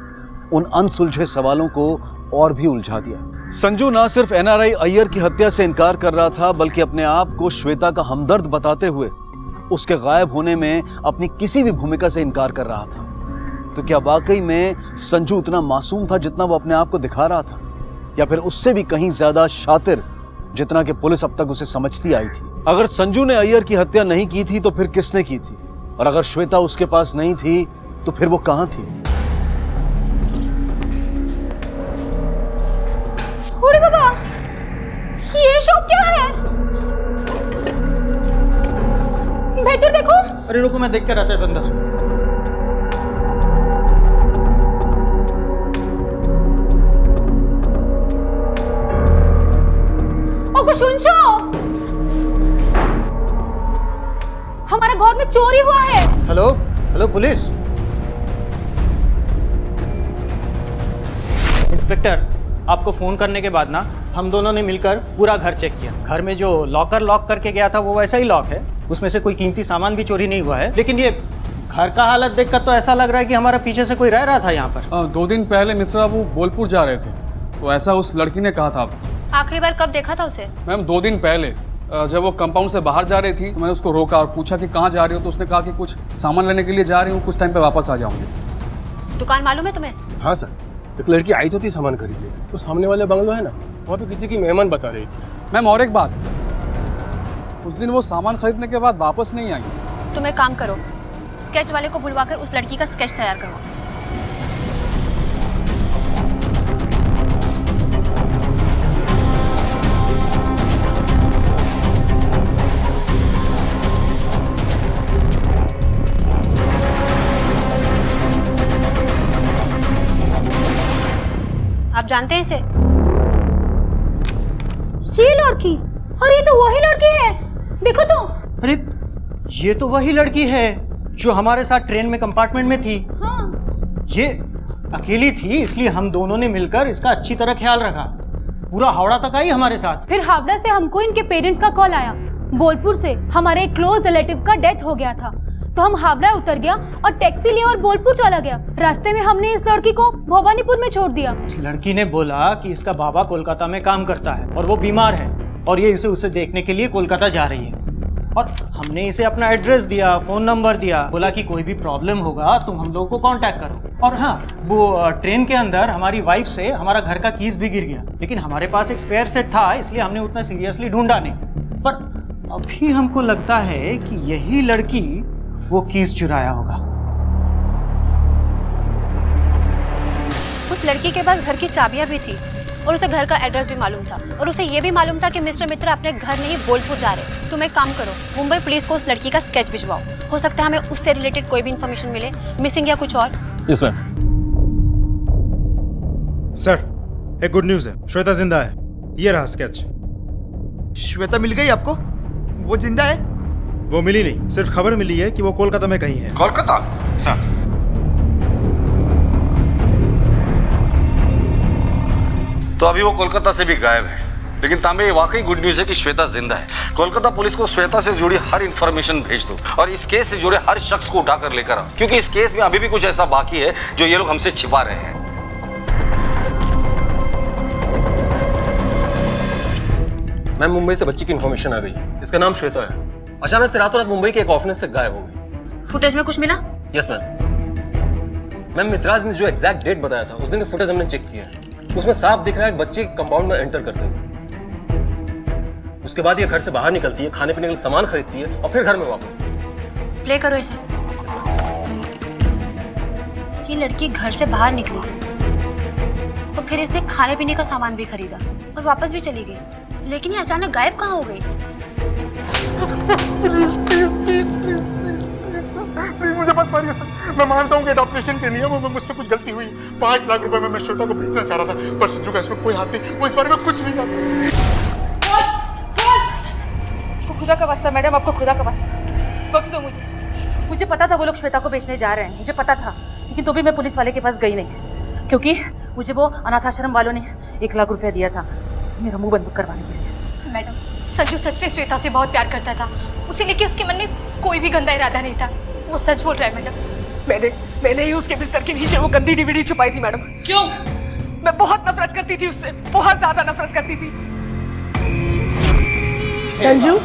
G: उन अनसुलझे सवालों को और भी उलझा दिया। संजू ना सिर्फ एनआरआई अय्यर की हत्या से इनकार कर रहा था, बल्कि अपने आप को श्वेता का हमदर्द बताते हुए उसके गायब होने में अपनी किसी भी भूमिका से इनकार कर रहा था। तो क्या वाकई में संजू उतना मासूम था जितना वो अपने आप को दिखा रहा था, या फिर उससे भी कहीं ज्यादा शातिर जितना कि पुलिस अब तक उसे समझती आई थी? अगर संजू ने अय्यर की हत्या नहीं की थी तो फिर किसने की थी? और अगर श्वेता उसके पास नहीं थी तो फिर वो कहां थी?
C: अरे बाबा, ये शॉप क्या है? भीतर देखो।
O: अरे रुको, मैं देख कर आता है बंदा।
C: ओको सुनछो, हमारे घर में चोरी हुआ है।
O: हेलो हेलो पुलिस इंस्पेक्टर, आपको फ़ोन करने के बाद ना हम दोनों ने मिलकर पूरा घर चेक किया। घर में जो लॉकर लॉक करके गया था वो वैसा ही लॉक है, उसमें से कोई कीमती सामान भी चोरी नहीं हुआ है। लेकिन ये घर का हालत देखकर तो ऐसा लग रहा है कि हमारा पीछे से कोई रह रहा था यहाँ पर।
M: 2 दिन पहले मित्रा वो बोलपुर जा रहे थे, तो ऐसा उस लड़की ने कहा था।
C: आखिरी बार कब देखा था उसे?
M: मैम 2 दिन पहले, जब वो कंपाउंड से बाहर जा रही थी तो मैंने उसको रोका और पूछा कि कहाँ जा रही हो, तो उसने कहा कि कुछ सामान लेने के लिए जा रही हूँ, कुछ टाइम पे वापस आ जाऊँगी।
C: दुकान मालूम है तुम्हें?
T: हाँ सर, एक लड़की आई तो थी सामान खरीदने, तो सामने वाले बंगलो है ना, वहाँ पे किसी की मेहमान बता रही थी।
M: मैम और एक बात, उस दिन वो सामान खरीदने के बाद वापस नहीं आई।
C: तुम एक काम करो, स्केच वाले को बुलवाकर उस लड़की का स्केच तैयार करवाओ। आप जानते हैं इसे? ये लड़की, और ये तो वही लड़की है, देखो तो।
O: अरे ये तो वही लड़की है जो हमारे साथ ट्रेन में कंपार्टमेंट में थी।
C: हाँ।
O: ये अकेली थी, इसलिए हम दोनों ने मिलकर इसका अच्छी तरह ख्याल रखा। पूरा हावड़ा तक आई हमारे साथ।
C: फिर हावड़ा से हमको इनके पेरेंट्स का कॉल आया। बोलपुर से हमारे एक क्लोज रिलेटिव का डेथ हो गया था, तो हम हावड़ा उतर गया और टैक्सी लिया और बोलपुर चला गया। रास्ते में हमने इस लड़की को भवानीपुर में छोड़ दिया।
O: इस लड़की ने बोला कि इसका बाबा कोलकाता में काम करता है और वो बीमार है, और ये इसे उसे देखने के लिए कोलकाता जा रही है। और हमने इसे अपना एड्रेस दिया, फ़ोन नंबर दिया, बोला कि कोई भी प्रॉब्लम होगा तुम हम लोगों को कांटेक्ट करो। और हाँ, वो ट्रेन के अंदर हमारी वाइफ से हमारा घर का कीज भी गिर गया, लेकिन हमारे पास एक स्पेयर सेट था, इसलिए हमने उतना सीरियसली ढूंढा नहीं। पर अभी हमको लगता है कि यही लड़की वो कीज चुराया होगा।
C: उस लड़की के पास घर की चाबियां भी थी और उसे घर का एड्रेस भी मालूम था, और उसे ये भी मालूम था कि मिस्टर मित्रा अपने घर नहीं बोलपुर जा रहे। तुम एक काम करो, मुंबई पुलिस को उस लड़की का स्केच भिजवाओ, हो सकता है हमें उससे रिलेटेड कोई भी इन्फॉर्मेशन मिले, मिसिंग या कुछ और।
M: Yes ma'am.
H: सर, एक गुड न्यूज़ है, श्वेता जिंदा है। ये रहा स्केच।
Q: श्वेता मिल गई आपको? वो जिंदा है?
H: वो मिली नहीं, सिर्फ खबर मिली है कि वो कोलकाता में कहीं है।
Q: कोलकाता?
H: सर,
K: तो अभी वो कोलकाता से भी गायब है, लेकिन तांबे ये वाकई गुड न्यूज़ है कि श्वेता जिंदा है। कोलकाता पुलिस को श्वेता से जुड़ी हर इंफॉर्मेशन भेज दो और इस केस से जुड़े हर शख्स को उठाकर लेकर आओ, क्योंकि इस केस में अभी भी कुछ ऐसा बाकी है जो ये लोग हमसे छिपा रहे हैं।
U: मैम, मुंबई से बच्ची की इन्फॉर्मेशन आ गई। इसका नाम श्वेता है। अचानक से रातों रात मुंबई के एक ऑर्फनेज से गायब हो गई।
C: फुटेज में कुछ मिला?
U: यस मैम, मित्राज ने जो एग्जैक्ट डेट बताया था उस दिन की फुटेज हमने चेक किया है। उसमें साफ दिख रहा है बच्चे कंपाउंड में एंटर करते हुए। उसके बाद ये घर से बाहर निकलती है, खाने पीने के लिए सामान खरीदती है और फिर घर में वापस।
C: प्ले करो इसे। ये लड़की घर से बाहर निकली और फिर इसने खाने पीने का सामान भी खरीदा और वापस भी चली गई, लेकिन ये अचानक गायब कहाँ हो गई?
T: Please please please please please मुझे मत मारिए सर। मैं मानता हूँ कि ऑपरेशन के नियमों में मुझसे कुछ गलती हुई। 5 लाख रुपए में मैं श्वेता को भेजना चाह रहा था, पर संजू का इसमें कोई हाथ नहीं, वो इस बारे में कुछ नहीं जानता।
L: आपको खुदा का वास्ता मैडम, आपको खुदा का वास्ता बख्श दो मुझे पता था वो लोग श्वेता को बेचने जा रहे हैं, मुझे पता था, लेकिन तो भी मैं पुलिस वाले के पास गई नहीं, क्योंकि मुझे वो अनाथ आश्रम वालों ने 1 लाख रुपया दिया था मेरा मुंह बंद करवाने के लिए।
C: मैडम, संजू सच में श्वेता से बहुत प्यार करता था, उसे लेके उसके मन में कोई भी गंदा इरादा नहीं था। वो सच बोल रहा है मैडम।
D: मैंने ही उसके बिस्तर के नीचे वो गंदी डीवीडी छुपाई थी मैडम।
L: क्यों?
D: मैं बहुत नफरत करती थी उससे, बहुत ज्यादा नफरत करती थी। संजू,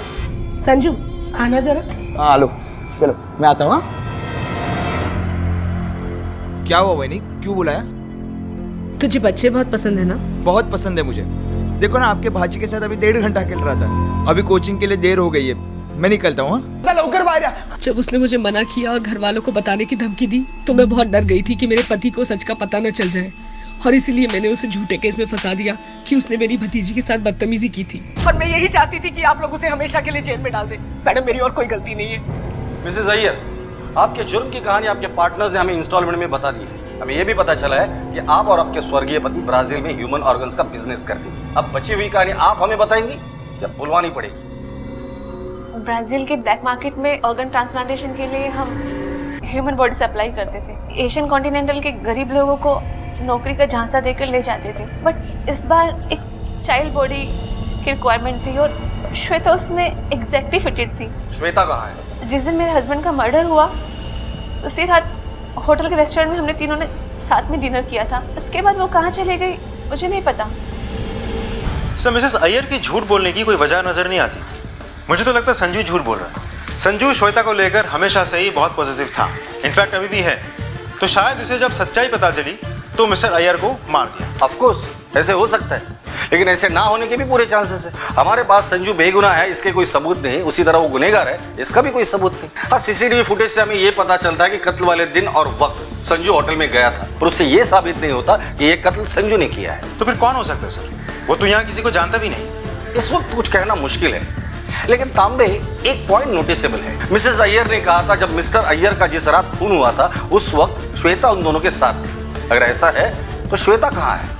D: संजू आना जरा।
Q: हाँ लो, चलो मैं आता हूँ। क्या हुआ वैनी, क्यों बुलाया?
L: तुझे बच्चे बहुत पसंद है ना?
Q: बहुत पसंद है मुझे। देखो ना, आपके भाजी के साथ अभी 1.5 घंटा खेल रहा था। अभी कोचिंग के लिए देर हो गई है, मैं निकलता हूँ। लौकर बाहर आ।
D: जब उसने मुझे मना किया और घर वालों को बताने की धमकी दी तो मैं बहुत डर गई थी कि मेरे पति को सच का पता न चल जाए, और इसीलिए मैंने उसे झूठे केस में फंसा दिया कि उसने मेरी भतीजी के साथ बदतमीजी की थी। और मैं यही चाहती थी कि आप लोग उसे हमेशा के लिए जेल में डाल दें। मैडम, मेरी और कोई गलती नहीं है।
K: मिसेस अय्यर, आपके जुर्म की कहानी आपके पार्टनर्स ने हमें इंस्टॉलमेंट में बता दी है। हमें यह भी पता चला है कि आप और आपके स्वर्गीय पति ब्राजील में ह्यूमन ऑर्गन्स का बिजनेस करते थे। अब बची हुई कहानी आप हमें बताएंगी या बुलवानी पड़ेगी?
J: ब्राजील के ब्लैक मार्केट में ऑर्गन ट्रांसप्लांटेशन के लिए हम ह्यूमन बॉडी सप्लाई करते थे। एशियन कॉन्टिनेंटल के गरीब लोगों को नौकरी का झांसा देकर ले जाते थे, बट इस बार एक चाइल्ड बॉडी की रिक्वायरमेंट थी और श्वेता उसमें एग्जैक्टली फिटेड थी।
K: श्वेता कहाँ है?
J: जिस दिन मेरे हस्बैंड का मर्डर हुआ उसी रात होटल के रेस्टोरेंट में हमने तीनों ने साथ में डिनर किया था। उसके बाद वो कहाँ चले गई मुझे नहीं पता।
F: सर, मिसेस अय्यर की झूठ बोलने की कोई वजह नजर नहीं आती। मुझे तो लगता है संजू झूठ बोल रहा है। संजू श्वेता को लेकर हमेशा से ही बहुत पॉजिटिव था, इनफैक्ट अभी भी है। तो शायद उसे जब सच्चाई पता चली तो मिस्टर अय्यर को मार दिया।
K: ऑफ कोर्स ऐसे हो सकता है, लेकिन ऐसे ना होने के भी पूरे चांसेस है। हमारे पास संजू बेगुनाह है इसके कोई सबूत नहीं, उसी तरह वो गुनहगार है इसका भी कोई सबूत नहीं। हाँ, सीसीटीवी फुटेज से हमें ये पता चलता है कि कत्ल वाले दिन और वक्त संजू होटल में गया था, पर उससे ये साबित नहीं होता कि ये कत्ल संजू ने किया है।
F: तो फिर कौन हो सकता है सर? वो तो यहाँ किसी को जानता भी नहीं।
K: इस वक्त कुछ कहना मुश्किल है, लेकिन तांबे एक पॉइंट नोटिसेबल है। मिसेस अय्यर ने कहा था जब मिस्टर अय्यर का जिस रात खून हुआ था उस वक्त श्वेता उन दोनों के साथ थी। अगर ऐसा है तो श्वेता कहाँ है?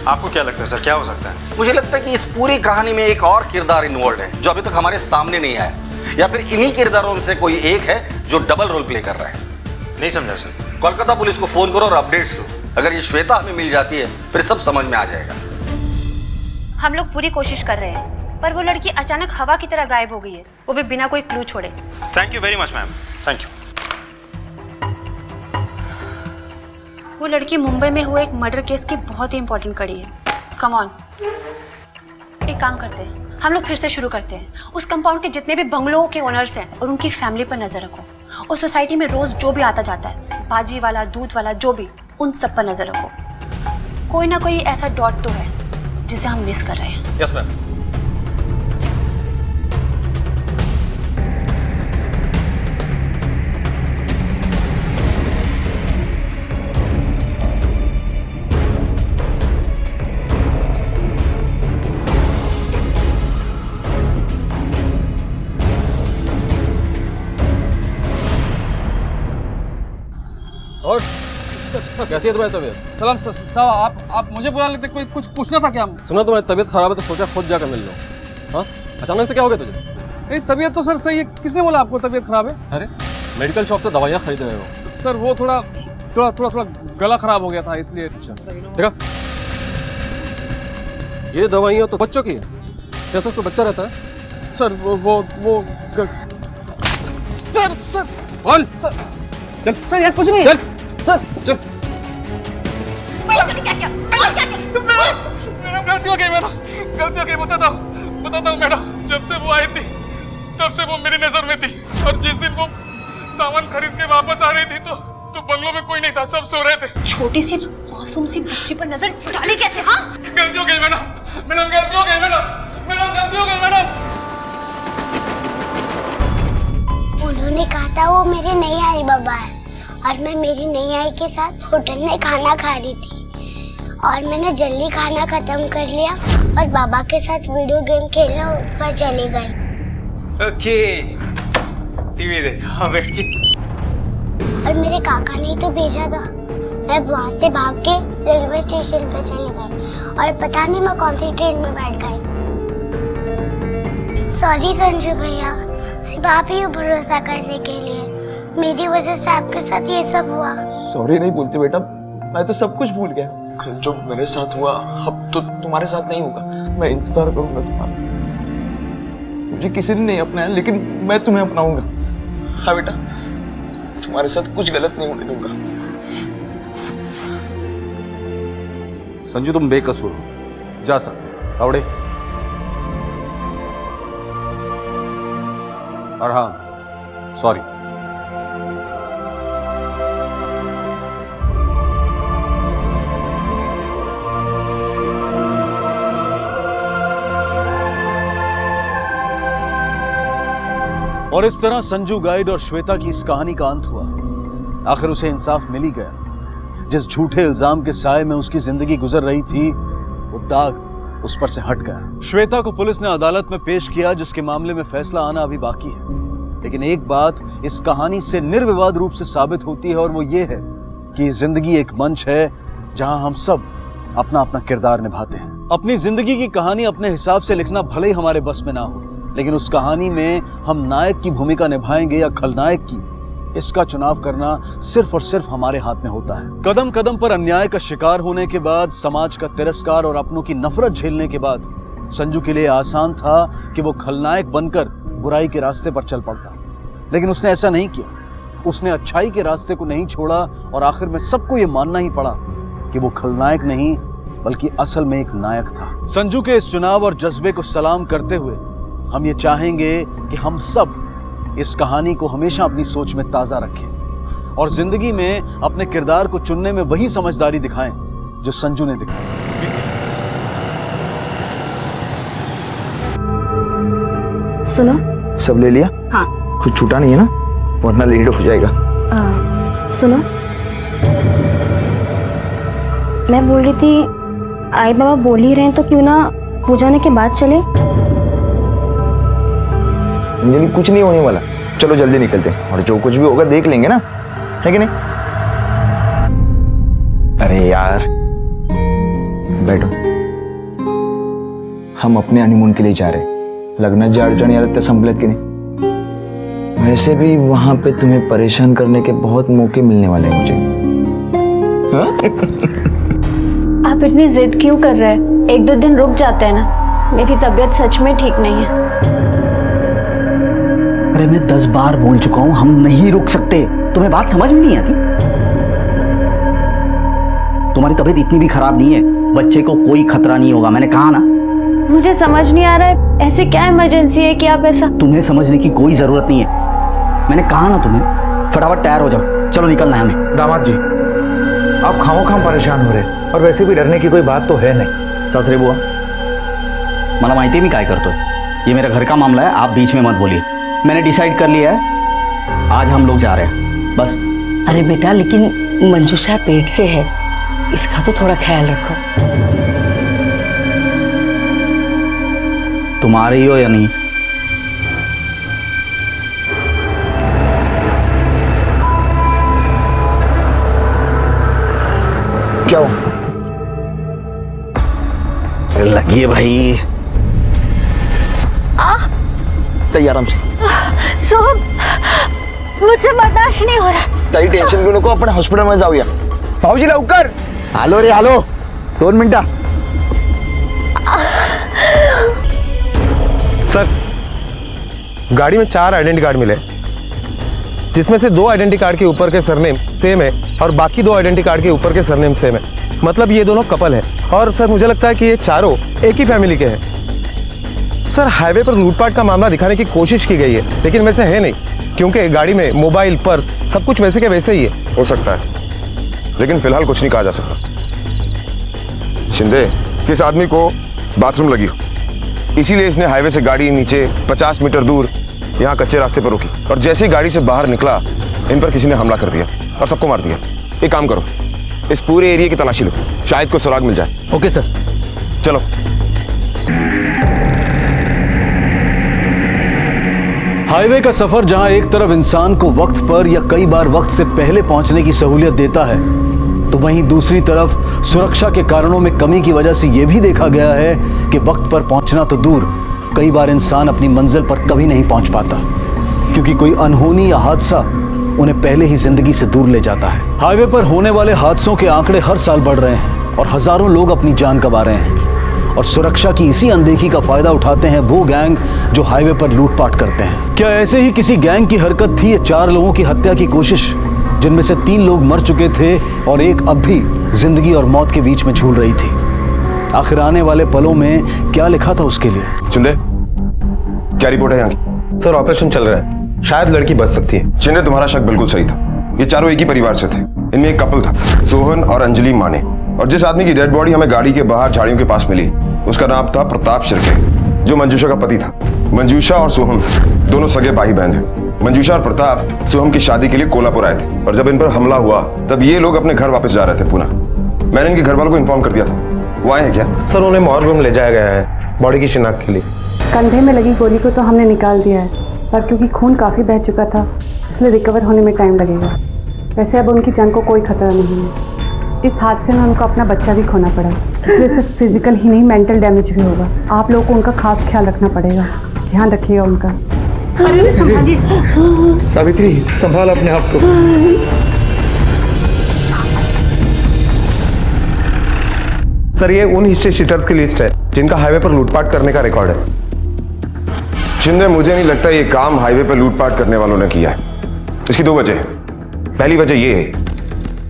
F: आपको क्या लगता है सर, क्या हो सकता है?
K: मुझे लगता है कि इस पूरी कहानी में एक और किरदार इन्वॉल्व है जो अभी तक हमारे सामने नहीं आया, या फिर इन्हीं किरदारों में से कोई एक है जो डबल रोल प्ले कर रहा है।
F: नहीं समझा सर।
K: कोलकाता पुलिस को फोन करो और अपडेट्स लो। अगर ये श्वेता हमें मिल जाती है फिर सब समझ में आ जाएगा।
C: हम लोग पूरी कोशिश कर रहे हैं, पर वो लड़की अचानक हवा की तरह गायब हो गई है, वो भी बिना कोई क्लू छोड़े।
F: Thank you very much ma'am, thank you.
C: वो लड़की मुंबई में हुए एक मर्डर केस की बहुत ही इंपॉर्टेंट कड़ी है। कम ऑन, एक काम करते हैं, हम लोग फिर से शुरू करते हैं। उस कंपाउंड के जितने भी बंगलों के ओनर्स हैं और उनकी फैमिली पर नजर रखो। उस सोसाइटी में रोज जो भी आता जाता है, भाजी वाला, दूध वाला, जो भी, उन सब पर नजर रखो। कोई ना कोई ऐसा डॉट तो है जिसे हम मिस कर रहे हैं।
U: Yes ma'am.
M: और कैसी है तुम्हारी तबीयत? सलाम सर, साहब आप मुझे बुला लेते, कोई कुछ पूछना था क्या?
U: सुना तुम्हारी तबीयत खराब है तो सोचा खुद जाकर मिल लो। हाँ, अचानक से क्या हो गया तुझे?
M: नहीं, तबीयत तो सर सही है। किसने बोला आपको तबीयत खराब है?
U: अरे मेडिकल शॉप से दवाइयाँ खरीद रहे हो?
M: सर वो थोड़ा गला खराब हो गया था इसलिए।
U: देखा, ये दवाइयाँ तो बच्चों की है, कैसे उसको बच्चा रहता है?
M: सर वो सर बोल सर। चल सर, यार कुछ नहीं। चल सर, चल। मैडम गलती हो गई, मैडम गलती हो गई। बताता हूँ मैडम, जब से वो आई थी तब से वो मेरी नजर में थी, और जिस दिन वो सामान खरीद के वापस आ रही थी तो बंगलों में कोई नहीं था, सब सो रहे थे।
C: छोटी सी मासूम सी बच्ची पर नजर डाली कैसे? हाँ,
M: गलती हो गई मैडम गलती हो गई मैडम गलती हो गई मैडम।
V: उन्होंने कहा था वो मेरे नई आई बाबा है, और मैं मेरी नई आई के साथ होटल में खाना खा रही थी, और मैंने जल्दी खाना खत्म कर लिया और बाबा के साथ वीडियो गेम खेलने ऊपर चली गई।
K: ओके, टीवी देखा बैठ के।
V: और मेरे काका ने तो भेजा था। मैं वहाँ से भाग के रेलवे स्टेशन पे चली गई, और पता नहीं मैं कौन सी ट्रेन में बैठ गई। सॉरी संजू भैया, सिर्फ आप ही भरोसा करने के लिए, मेरी वजह से आपके साथ ये सब हुआ।
E: सॉरी नहीं बोलते बेटा, मैं तो सब कुछ भूल गया। जो मेरे साथ हुआ अब तो तुम्हारे साथ नहीं होगा। मैं इंतजार करूंगा तुम्हारा। मुझे किसी ने नहीं अपनाया, लेकिन मैं तुम्हें अपनाऊंगा। हाँ बेटा, तुम्हारे साथ कुछ गलत नहीं होने दूंगा।
K: संजू तुम बेकसूर हो, जा सकते हो। तावड़े और हाँ सॉरी।
G: और इस तरह संजू गाइड और श्वेता की इस कहानी का अंत हुआ। आखिर उसे इंसाफ मिल ही गया। जिस झूठे इल्जाम के साए में उसकी जिंदगी गुजर रही थी, वो दाग उस पर से हट गया। श्वेता को पुलिस ने अदालत में पेश किया, जिसके मामले में फैसला आना अभी बाकी है। लेकिन एक बात इस कहानी से निर्विवाद रूप से साबित होती है, और वो ये है कि जिंदगी एक मंच है जहां हम सब अपना अपना किरदार निभाते हैं। अपनी जिंदगी की कहानी अपने हिसाब से लिखना भले ही हमारे बस में ना हो, लेकिन उस कहानी में हम नायक की भूमिका निभाएंगे या खलनायक की, इसका चुनाव करना सिर्फ और सिर्फ हमारे हाथ में होता है। कदम कदम पर अन्याय का शिकार होने के बाद, समाज का तिरस्कार और अपनों की नफरत झेलने के बाद संजू के लिए आसान था कि वो खलनायक बनकर बुराई के रास्ते पर चल पड़ता, लेकिन उसने ऐसा नहीं किया। उसने अच्छाई के रास्ते को नहीं छोड़ा और आखिर में सबको ये मानना ही पड़ा कि वो खलनायक नहीं बल्कि असल में एक नायक था। संजू के इस चुनाव और जज्बे को सलाम करते हुए हम ये चाहेंगे कि हम सब इस कहानी को हमेशा अपनी सोच में ताजा रखें और जिंदगी में अपने किरदार को चुनने में वही समझदारी दिखाएं जो संजू ने दिखाई।
I: सुनो,
Q: सब ले लिया?
I: हाँ।
Q: कुछ छूटा नहीं है ना, वरना लेट हो जाएगा।
I: सुनो, मैं बोल रही थी आई बाबा बोल ही रहे हैं तो क्यों ना हो जाने के बाद चले।
Q: अंजलि कुछ नहीं होने वाला, चलो जल्दी निकलते हैं और जो कुछ भी होगा देख लेंगे ना, है कि नहीं? अरे यार बैठो, हम अपने हनीमून के लिए जा रहे हैं। लग्नाची अडचणी आल्या त्या संपल्यात की नहीं? वैसे भी वहां पे तुम्हें परेशान करने के बहुत मौके मिलने वाले हैं मुझे।
I: आप इतनी जिद क्यों कर रहे हैं? एक दो दिन रुक जाते हैं ना, मेरी तबीयत सच में ठीक नहीं है।
N: अरे मैं 10 बार बोल चुका हूं हम नहीं रुक सकते, तुम्हें बात समझ में नहीं आती? तुम्हारी तबीयत इतनी भी खराब नहीं है, बच्चे को कोई खतरा नहीं होगा, मैंने कहा ना।
I: मुझे समझ नहीं आ रहा है ऐसे क्या इमरजेंसी है कि आप ऐसा।
N: तुम्हें समझने की कोई जरूरत नहीं है, मैंने कहा ना तुम्हें। फटाफट तैयार हो जाओ, चलो निकलना है हमें।
Q: दामाद जी आप खामोखाम परेशान हो रहे, और वैसे भी डरने की कोई बात तो है नहीं।
N: सासरे बुआ मला माहिती मी काय करतोय, ये मेरा घर का मामला है, आप बीच में मत बोलिए। मैंने डिसाइड कर लिया है, आज हम लोग जा रहे हैं बस।
W: अरे बेटा, लेकिन मंजूषा पेट से है, इसका तो थोड़ा ख्याल रखो।
N: तुम आ रही हो या नहीं?
Q: क्या हो?
N: लगिए भाई,
Q: तैयार आराम से।
I: सोहम, मुझसे बर्दाश्त नहीं हो रहा।
Q: ताई टेन्शन घेऊ नको, आपण हॉस्पिटलमध्ये जाऊया। भाऊजी लवकर
N: आलो रे आलो, 2 मिनिटं।
X: सर गाड़ी में 4 आइडेंटिटी कार्ड मिले, जिसमें से 2 आइडेंटिटी कार्ड के ऊपर के सरनेम सेम है और बाकी 2 आइडेंटिटी कार्ड के ऊपर के सरनेम सेम है। मतलब ये दोनों कपल है। और सर मुझे लगता है कि ये चारों एक ही फैमिली के हैं। सर हाईवे पर लूटपाट का मामला दिखाने की कोशिश की गई है, लेकिन वैसे है नहीं, क्योंकि गाड़ी में मोबाइल पर्स सब कुछ वैसे के वैसे ही है।
P: हो सकता है, लेकिन फिलहाल कुछ नहीं कहा जा सकता। शिंदे, किस आदमी को बाथरूम लगी हो, इसीलिए इसने हाईवे से गाड़ी नीचे 50 मीटर दूर यहाँ कच्चे रास्ते पर रोकी, और जैसे ही गाड़ी से बाहर निकला इन पर किसी ने हमला कर दिया और सबको मार दिया। एक काम करो, इस पूरे एरिया की तलाशी लो, शायद कोई सुराग मिल जाए।
N: Okay sir.
P: चलो।
G: हाईवे का सफर जहां एक तरफ इंसान को वक्त पर या कई बार वक्त से पहले पहुंचने की सहूलियत देता है, तो वहीं दूसरी तरफ सुरक्षा के कारणों में कमी की वजह से यह भी देखा गया है कि वक्त पर पहुंचना तो दूर, कई बार इंसान अपनी मंजिल पर कभी नहीं पहुंच पाता, क्योंकि कोई अनहोनी या हादसा उन्हें पहले ही जिंदगी से दूर ले जाता है। हाईवे पर होने वाले हादसों के आंकड़े हर साल बढ़ रहे हैं और हजारों लोग अपनी जान गंवा रहे हैं। और सुरक्षा की इसी अनदेखी का फायदा उठाते हैं वो गैंग जो हाईवे पर लूटपाट करते हैं। क्या ऐसे ही किसी गैंग की हरकत थी ये 4 लोगों की हत्या की कोशिश, जिनमें से 3 लोग मर चुके थे और एक अब भी जिंदगी और मौत के बीच में झूल रही थी? आखिर आने वाले पलों में क्या लिखा था उसके लिए?
X: चिंदे, क्या रिपोर्ट है यहाँ की? सर, ऑपरेशन चल रहा है, शायद लड़की बच सकती है। चिंदे, तुम्हारा शक बिल्कुल सही था। ये चारों एक ही परिवार से थे। इनमें एक कपल था, सोहन और अंजलि माने, और जिस आदमी की डेड बॉडी हमें गाड़ी के बाहर झाड़ियों के पास मिली उसका नाम था प्रताप शिर्के, जो मंजूषा का पति था। मंजूषा और सोहम दोनों सगे भाई बहन हैं। मंजूषा और प्रताप सोहम की शादी के लिए कोल्हापुर आए थे, और जब इन पर हमला हुआ तब ये लोग अपने घर वापस जा रहे थे पुणे। मैंने इनके घर वालों को इन्फॉर्म कर दिया था। वो आए हैं क्या? सर, उन्हें मॉर्ग में ले जाया गया है बॉडी की शिनाख्त के लिए।
A: कंधे में लगी गोली को तो हमने निकाल दिया है, पर क्योंकि खून काफ़ी बह चुका था इसलिए रिकवर होने में टाइम लगेगा। वैसे अब उनकी जान को कोई खतरा नहीं है। इस हादसे में उनको अपना बच्चा भी खोना पड़ा, इसलिए सिर्फ फिजिकल ही नहीं मेंटल डैमेज भी होगा। आप लोगों को उनका खास ख्याल रखना पड़ेगा, ध्यान रखिएगा उनका।
X: सावित्री, संभाल अपने आप को। सर, ये उन हिस्ट्री शीटर्स की लिस्ट है जिनका हाईवे पर लूटपाट करने का रिकॉर्ड है।
E: शिंदे, मुझे नहीं लगता ये काम हाईवे पर लूटपाट करने वालों ने किया है। इसकी 2 वजह। पहली वजह ये है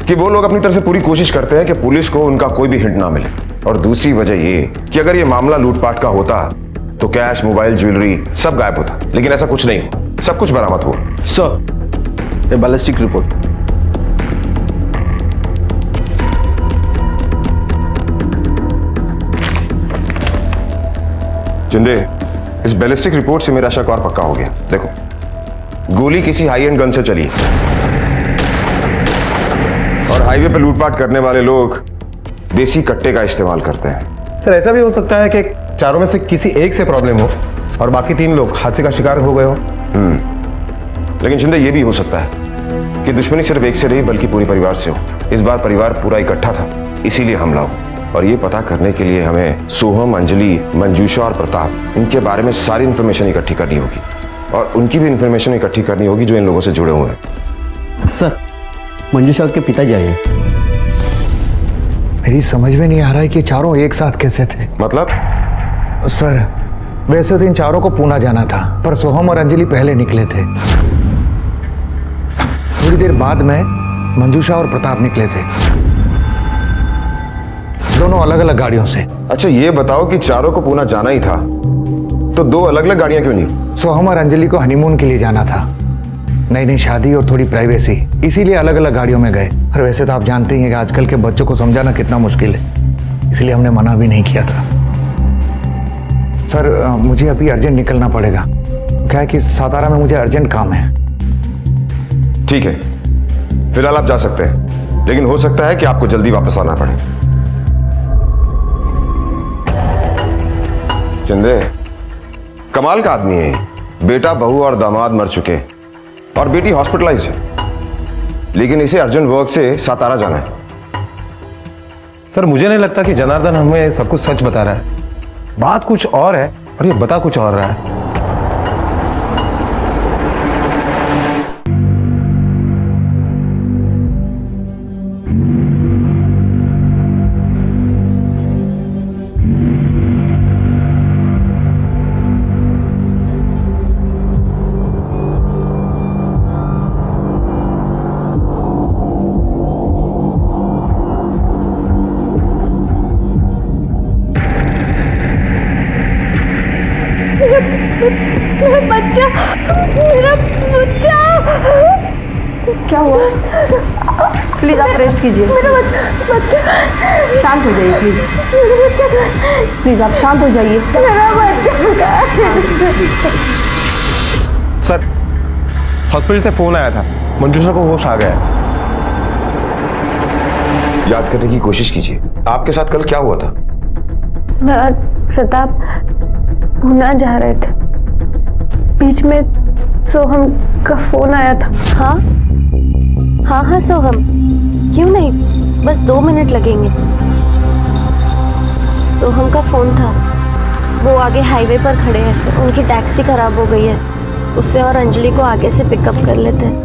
E: कि वो लोग अपनी तरफ से पूरी कोशिश करते हैं कि पुलिस को उनका कोई भी हिंट ना मिले, और दूसरी वजह ये कि अगर ये मामला लूटपाट का होता तो कैश, मोबाइल, ज्वेलरी सब गायब होता, लेकिन ऐसा कुछ नहीं, सब कुछ बरामद हुआ।
G: सर, ये बैलिस्टिक रिपोर्ट।
E: चिंदे, इस बैलिस्टिक रिपोर्ट से मेरा शक और पक्का हो गया। देखो, गोली किसी हाई एंड गन से चली, और हाईवे पर लूटपाट करने वाले लोग देसी कट्टे का इस्तेमाल करते हैं।
X: सर, ऐसा भी हो सकता है कि चारों में से किसी एक से प्रॉब्लम हो और बाकी 3 लोग हादसे का शिकार हो गए हो।
E: लेकिन शिंदे, ये भी हो सकता है कि दुश्मनी सिर्फ एक से नहीं बल्कि पूरी परिवार से हो। इस बार परिवार पूरा इकट्ठा था, इसीलिए हमला हो। और ये पता करने के लिए हमें सोहम, अंजलि, मंजूषा और प्रताप, इनके बारे में सारी इन्फॉर्मेशन इकट्ठी करनी होगी, और उनकी भी इन्फॉर्मेशन इकट्ठी करनी होगी जो इन लोगों से जुड़े हुए हैं।
B: सर, मंजूषा के पिताजी आए।
R: मेरी समझ में नहीं आ रहा है कि चारों एक साथ कैसे थे।
E: मतलब?
R: सर, वैसे तो इन चारों को पूना जाना था, पर सोहम और अंजलि पहले निकले थे। थोड़ी देर बाद में मंजूषा और प्रताप निकले थे, दोनों अलग अलग गाड़ियों से।
E: अच्छा, ये बताओ कि चारों को पूना जाना ही था तो 2 अलग अलग गाड़ियां क्यों नहीं?
R: सोहम और अंजलि को हनीमून के लिए जाना था, नई नई शादी और थोड़ी प्राइवेसी, इसीलिए अलग अलग गाड़ियों में गए। और वैसे तो आप जानते ही हैं कि आजकल के बच्चों को समझाना कितना मुश्किल है, इसलिए हमने मना भी नहीं किया था। सर, मुझे अभी अर्जेंट निकलना पड़ेगा, क्या है कि सातारा में मुझे अर्जेंट काम है।
E: ठीक है, फिलहाल आप जा सकते हैं, लेकिन हो सकता है कि आपको जल्दी वापस आना पड़े। चिंदे, कमाल का आदमी है। बेटा, बहू और दामाद मर चुके और बेटी हॉस्पिटलाइज है, लेकिन इसे अर्जेंट वर्क से सातारा जाना है।
X: सर, मुझे नहीं लगता कि जनार्दन हमें सब कुछ सच बता रहा है। बात कुछ और है और ये बता कुछ और रहा है।
V: बच्चा, मेरा बच्चा।
A: क्या हुआ? प्लीज आप रेस्ट कीजिए।
V: मेरा बच्चा।
A: शांत हो जाइए प्लीज।
V: मेरा बच्चा।
A: प्लीज आप शांत हो जाइए।
V: मेरा बच्चा।
X: सर, हॉस्पिटल से फोन आया था, मंजूषा को होश आ गया है।
E: याद करने की कोशिश कीजिए, आपके साथ कल क्या हुआ था?
I: मैं और प्रताप पूना जा रहे थे, बीच में सोहम का फोन आया था।
V: हाँ हाँ हाँ सोहम, क्यों नहीं, बस 2 मिनट लगेंगे। सोहम का फोन था, वो आगे हाईवे पर खड़े हैं, उनकी टैक्सी खराब हो गई है, उसे और अंजलि को आगे से पिकअप कर लेते हैं।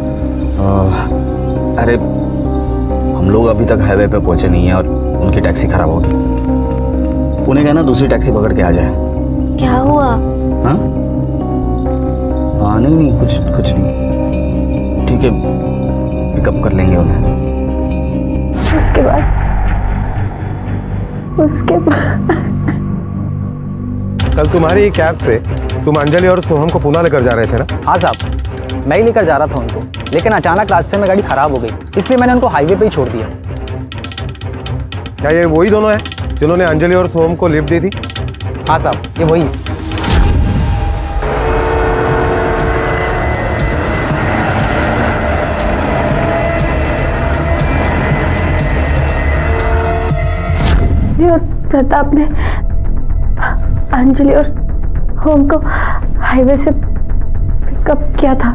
N: अरे हम लोग अभी तक हाईवे पे पहुंचे नहीं हैं और उनकी टैक्सी खराब होगी। पुणे का ना दूसरी टैक्सी पकड़ के आ जाए।
I: क्या हुआ?
N: हाँ हाँ नहीं कुछ नहीं, ठीक है, पिकअप कर लेंगे उन्हें।
I: उसके बाद
X: कल तुम्हारी कैब से तुम अंजलि और सोहम को पुणे लेकर जा रहे थे ना?
H: हाँ साहब, मैं ही लेकर जा रहा था उनको, लेकिन अचानक रास्ते में गाड़ी खराब हो गई, इसलिए मैंने उनको हाईवे पे ही छोड़ दिया।
X: क्या ये वही दोनों हैं जिन्होंने अंजलि और सोहम को लिफ्ट दी थी?
H: हाँ साहब, ये वही।
I: और प्रताप ने अंजलि और होम को हाईवे से पिकअप किया था।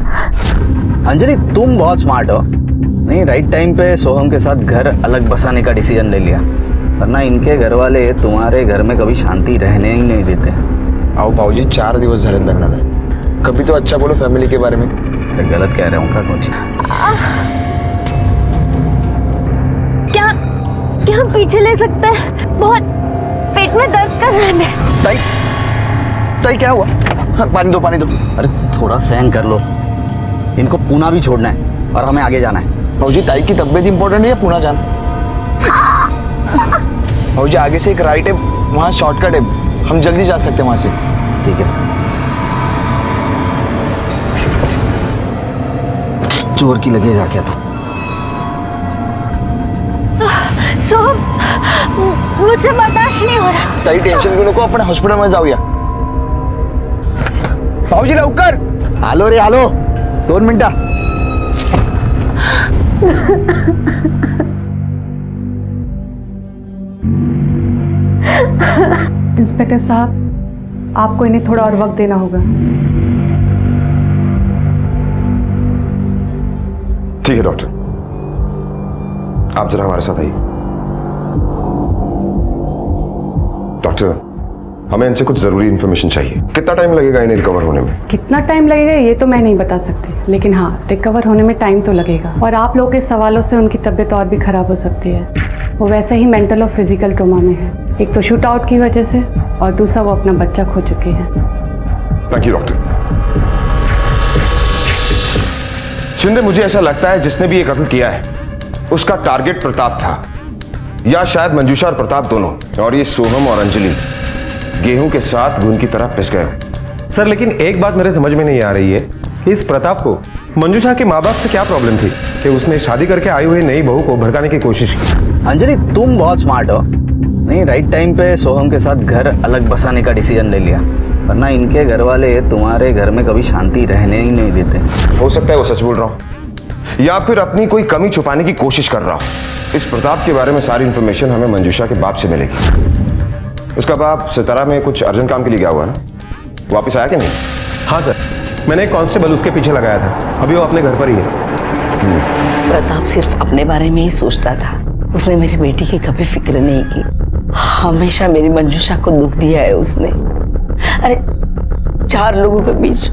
N: अंजलि तुम बहुत स्मार्ट हो, नहीं राइट टाइम पे सोहम के साथ घर अलग बसाने का डिसीजन ले लिया, वरना इनके घर वाले तुम्हारे घर में कभी शांति रहने ही नहीं देते।
Q: आओ भाऊजी, 4 दिवस झाले लग्न में, कभी तो अच्छा बोलो फैमिली के बारे में।
N: गलत कह रहा हूँ क्या कुछ?
I: क्या हम पीछे ले सकते हैं? बहुत पेट में दर्द कर रहा है।
N: ताई क्या हुआ? हाँ, पानी दो। अरे थोड़ा सहन कर लो, इनको पुणे भी छोड़ना है और हमें आगे जाना है।
Q: भाऊजी, ताई की तबीयत इंपॉर्टेंट है या पुणे जाना? भाऊजी, आगे से एक राइट है, वहाँ शॉर्टकट है, हम जल्दी जा सकते हैं वहाँ से।
N: ठीक है। चोर की लगेज आ गया था।
I: सोहम, मुझे बर्दाश्त नहीं हो रहा।
Q: ताई टेंशन क्यों नको, अपने हॉस्पिटल में जाऊया। भाऊजी लवकर.
N: आलो रे आलो, 2 मिनिटं.
A: इंस्पेक्टर साहब, आपको इन्हें थोड़ा और वक्त देना होगा।
O: ठीक है डॉक्टर, आप जरा हमारे साथ आइए। डॉक्टर, हमें इनसे कुछ जरूरी इंफॉर्मेशन चाहिए। कितना टाइम लगेगा इन्हें रिकवर होने में?
A: कितना टाइम लगेगा ये तो मैं नहीं बता सकती, लेकिन हाँ, रिकवर होने में टाइम तो लगेगा। और आप लोगों के सवालों से उनकी तबीयत और भी खराब हो सकती है। वो वैसे ही मेंटल और फिजिकल ट्रॉमा में है, एक तो शूट आउट की वजह से और दूसरा वो अपना बच्चा खो चुकी है।
O: Thank you doctor. शिंदे, मुझे ऐसा लगता है जिसने भी ये कत्ल किया है उसका टारगेट प्रताप था, या शायद मंजूषा और प्रताप दोनों, और ये सोहम और अंजलि गेहूं के साथ घुन की तरह पिस गए।
X: सर, लेकिन एक बात मेरे समझ में नहीं आ रही है, इस प्रताप को मंजूषा के माँ बाप से क्या प्रॉब्लम थी कि उसने शादी करके आई हुई नई बहू को भड़काने की कोशिश की?
N: अंजलि, तुम बहुत स्मार्ट हो, नहीं राइट टाइम पे सोहम के साथ घर अलग बसाने का डिसीजन ले लिया, वरना इनके घर वाले तुम्हारे घर में कभी शांति रहने ही नहीं देते।
O: हो सकता है वो सच बोल रहा हूँ, या फिर अपनी कोई कमी छुपाने की कोशिश कर रहा हूँ। इस प्रताप के बारे में सारी इंफॉर्मेशन हमें मंजूषा के बाप से मिलेगी। उसका बाप सितारा में कुछ अर्जेंट काम के लिए गया हुआ ना, वापस आया कि नहीं?
X: हाँ सर, मैंने एक कांस्टेबल उसके पीछे लगाया था, अभी वो अपने घर पर ही है।
W: प्रताप सिर्फ अपने बारे में ही सोचता था, उसने मेरी बेटी की कभी फिक्र नहीं की। हमेशा मेरी मंजूषा को दुख दिया है उसने। अरे 4 लोगों के बीच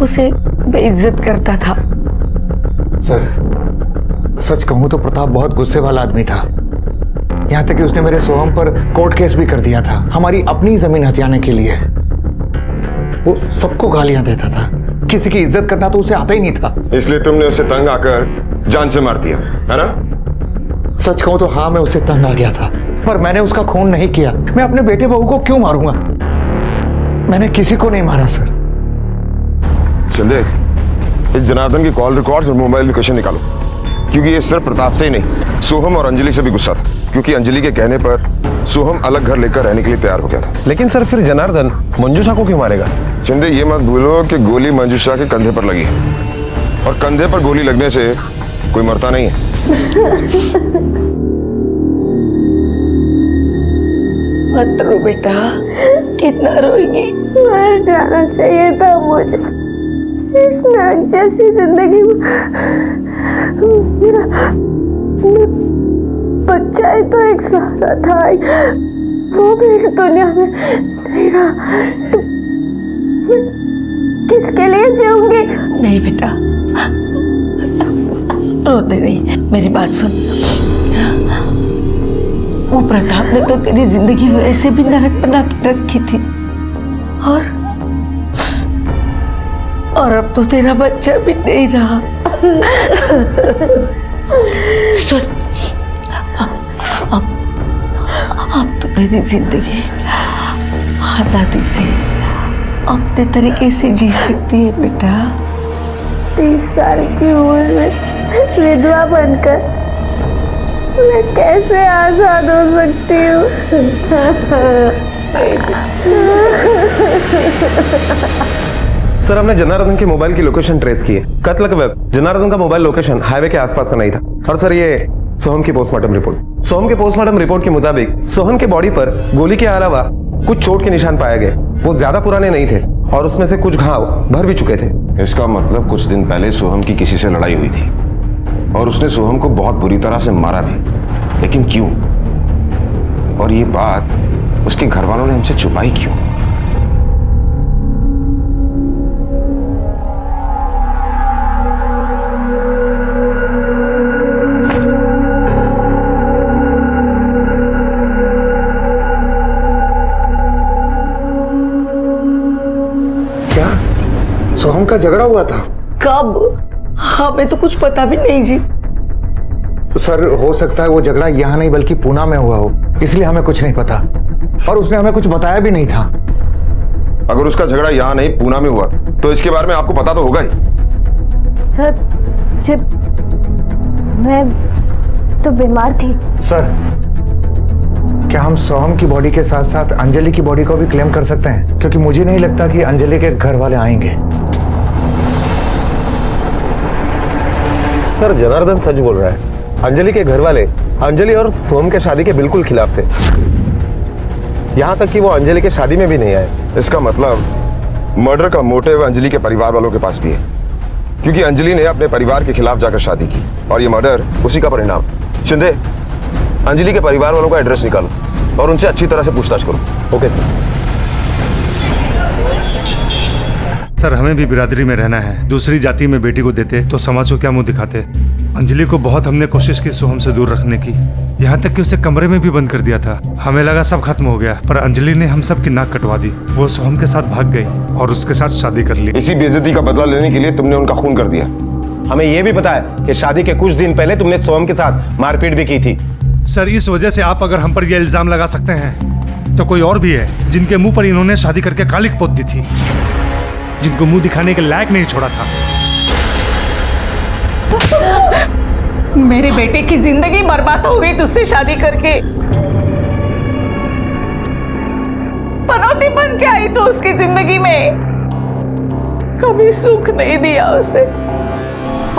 W: उसे बेइज्जत करता था।
R: सर, सच कहूं तो प्रताप बहुत गुस्से वाला आदमी था, यहाँ तक कि उसने मेरे सोहम पर कोर्ट केस भी कर दिया था, हमारी अपनी जमीन हथियाने के लिए। वो सबको गालियां देता था, किसी की इज्जत करना तो उसे आता ही नहीं था।
O: इसलिए तुमने उसे तंग आकर जान से मार दिया, है ना?
R: सच कहूं तो हाँ, मैं उसे तंग आ गया था, पर मैंने उसका खून नहीं किया। मैं अपने बेटे बहू को क्यों मारूंगा? मैंने किसी को नहीं मारा सर।
O: चंदे, इस जनार्दन की कॉल रिकॉर्ड्स और मोबाइल लोकेशन निकालो, क्योंकि ये सिर्फ प्रताप से ही नहीं, सोहम और अंजलि से भी गुस्सा था, क्योंकि अंजलि के कहने पर सोहम अलग घर लेकर रहने के लिए तैयार हो गया था।
X: लेकिन सर, फिर जनार्दन मंजूषा को क्यों मारेगा?
O: शिंदे, ये मत भूलो कि गोली मंजूषा के कंधे पर लगी है, और कंधे पर गोली लगने से कोई मरता नहीं है।
W: मत रो बेटा, कितना रोएगी?
I: मर जाना चाहिए था मुझे इस नाक जैसी जिंदगी में। मेरा बच्चा ही तो एक सहारा था, वो भी इस दुनिया में नहीं रहा, तो किसके लिए जीऊंगी?
W: नहीं बेटा, रोते नहीं, मेरी बात सुन। वो प्रताप ने तो तेरी जिंदगी वैसे भी नरक बना के रखी थी, और अब तो तेरा बच्चा भी नहीं रहा। सुन, अब तो तेरी जिंदगी आजादी से अपने तरीके से जी सकती है बेटा।
I: 30 साल की उम्र में विधवा बनकर मैं कैसे आजाद हो सकती हूँ?
X: सर, हमने जनार्दन के मोबाइल की लोकेशन ट्रेस की है। कत्ल के वक्त जनार्दन का मोबाइल लोकेशन हाईवे के आसपास का नहीं था। और सर, ये सोहम की पोस्टमार्टम रिपोर्ट। सोहम के पोस्टमार्टम रिपोर्ट के मुताबिक सोहम के बॉडी पर गोली के अलावा कुछ चोट के निशान पाए गए। वो ज्यादा पुराने नहीं थे और उसमें से कुछ घाव भर भी चुके थे।
O: इसका मतलब कुछ दिन पहले सोहम की किसी से लड़ाई हुई थी और उसने सोहम को बहुत बुरी तरह से मारा भी। लेकिन क्यों? और ये बात उसके घर वालों ने हमसे छुपाई क्यों?
R: सोहम का झगड़ा हुआ था?
W: कब? हमें तो कुछ पता भी नहीं जी।
R: सर, हो सकता है वो झगड़ा यहाँ नहीं बल्कि पूना में हुआ हो, इसलिए हमें कुछ नहीं पता और उसने हमें कुछ बताया भी नहीं था।
O: अगर उसका झगड़ा यहाँ नहीं पूना में हुआ तो इसके बारे में आपको पता तो होगा ही।
I: सर, मैं तो बीमार थी।
R: सर, क्या हम सोहम की बॉडी के साथ साथ अंजलि की बॉडी को भी क्लेम कर सकते हैं? क्योंकि मुझे नहीं लगता कि अंजलि के घर वाले आएंगे।
X: सर, जनार्दन सच बोल रहा है। अंजलि के घर वाले अंजलि और सोहम के शादी के बिल्कुल खिलाफ थे। यहाँ तक कि वो अंजलि के शादी में भी नहीं आए।
O: इसका मतलब मर्डर का मोटिव अंजलि के परिवार वालों के पास भी है, क्योंकि अंजलि ने अपने परिवार के खिलाफ जाकर शादी की और ये मर्डर उसी का परिणाम। शिंदे, अंजलि के परिवार वालों का एड्रेस निकालो और उनसे अच्छी तरह से पूछताछ करो। ओके
D: सर, हमें भी बिरादरी में रहना है। दूसरी जाति में बेटी को देते तो समाज को क्या मुंह दिखाते। अंजलि को बहुत हमने कोशिश की सोहम से दूर रखने की, यहाँ तक कि उसे कमरे में भी बंद कर दिया था। हमें लगा सब खत्म हो गया, पर अंजलि ने हम सब की नाक कटवा दी। वो सोहम के साथ भाग गई और उसके साथ शादी कर ली।
O: इसी बेइज्जती का बदला लेने के लिए तुमने उनका खून कर दिया।
X: हमें यह भी पता है कि शादी के कुछ दिन पहले तुमने सोहम के साथ मारपीट भी की थी।
D: सर, इस वजह से आप अगर हम पर यह इल्जाम लगा सकते हैं तो कोई और भी है जिनके मुंह पर इन्होंने शादी करके कालिक पोत दी थी, जिनको मुंह दिखाने के लायक नहीं छोड़ा था।
J: मेरे बेटे की जिंदगी बर्बाद हो गई तुझसे शादी करके। पनौती बन के आई तो उसकी जिंदगी में कभी सुख नहीं दिया उसे,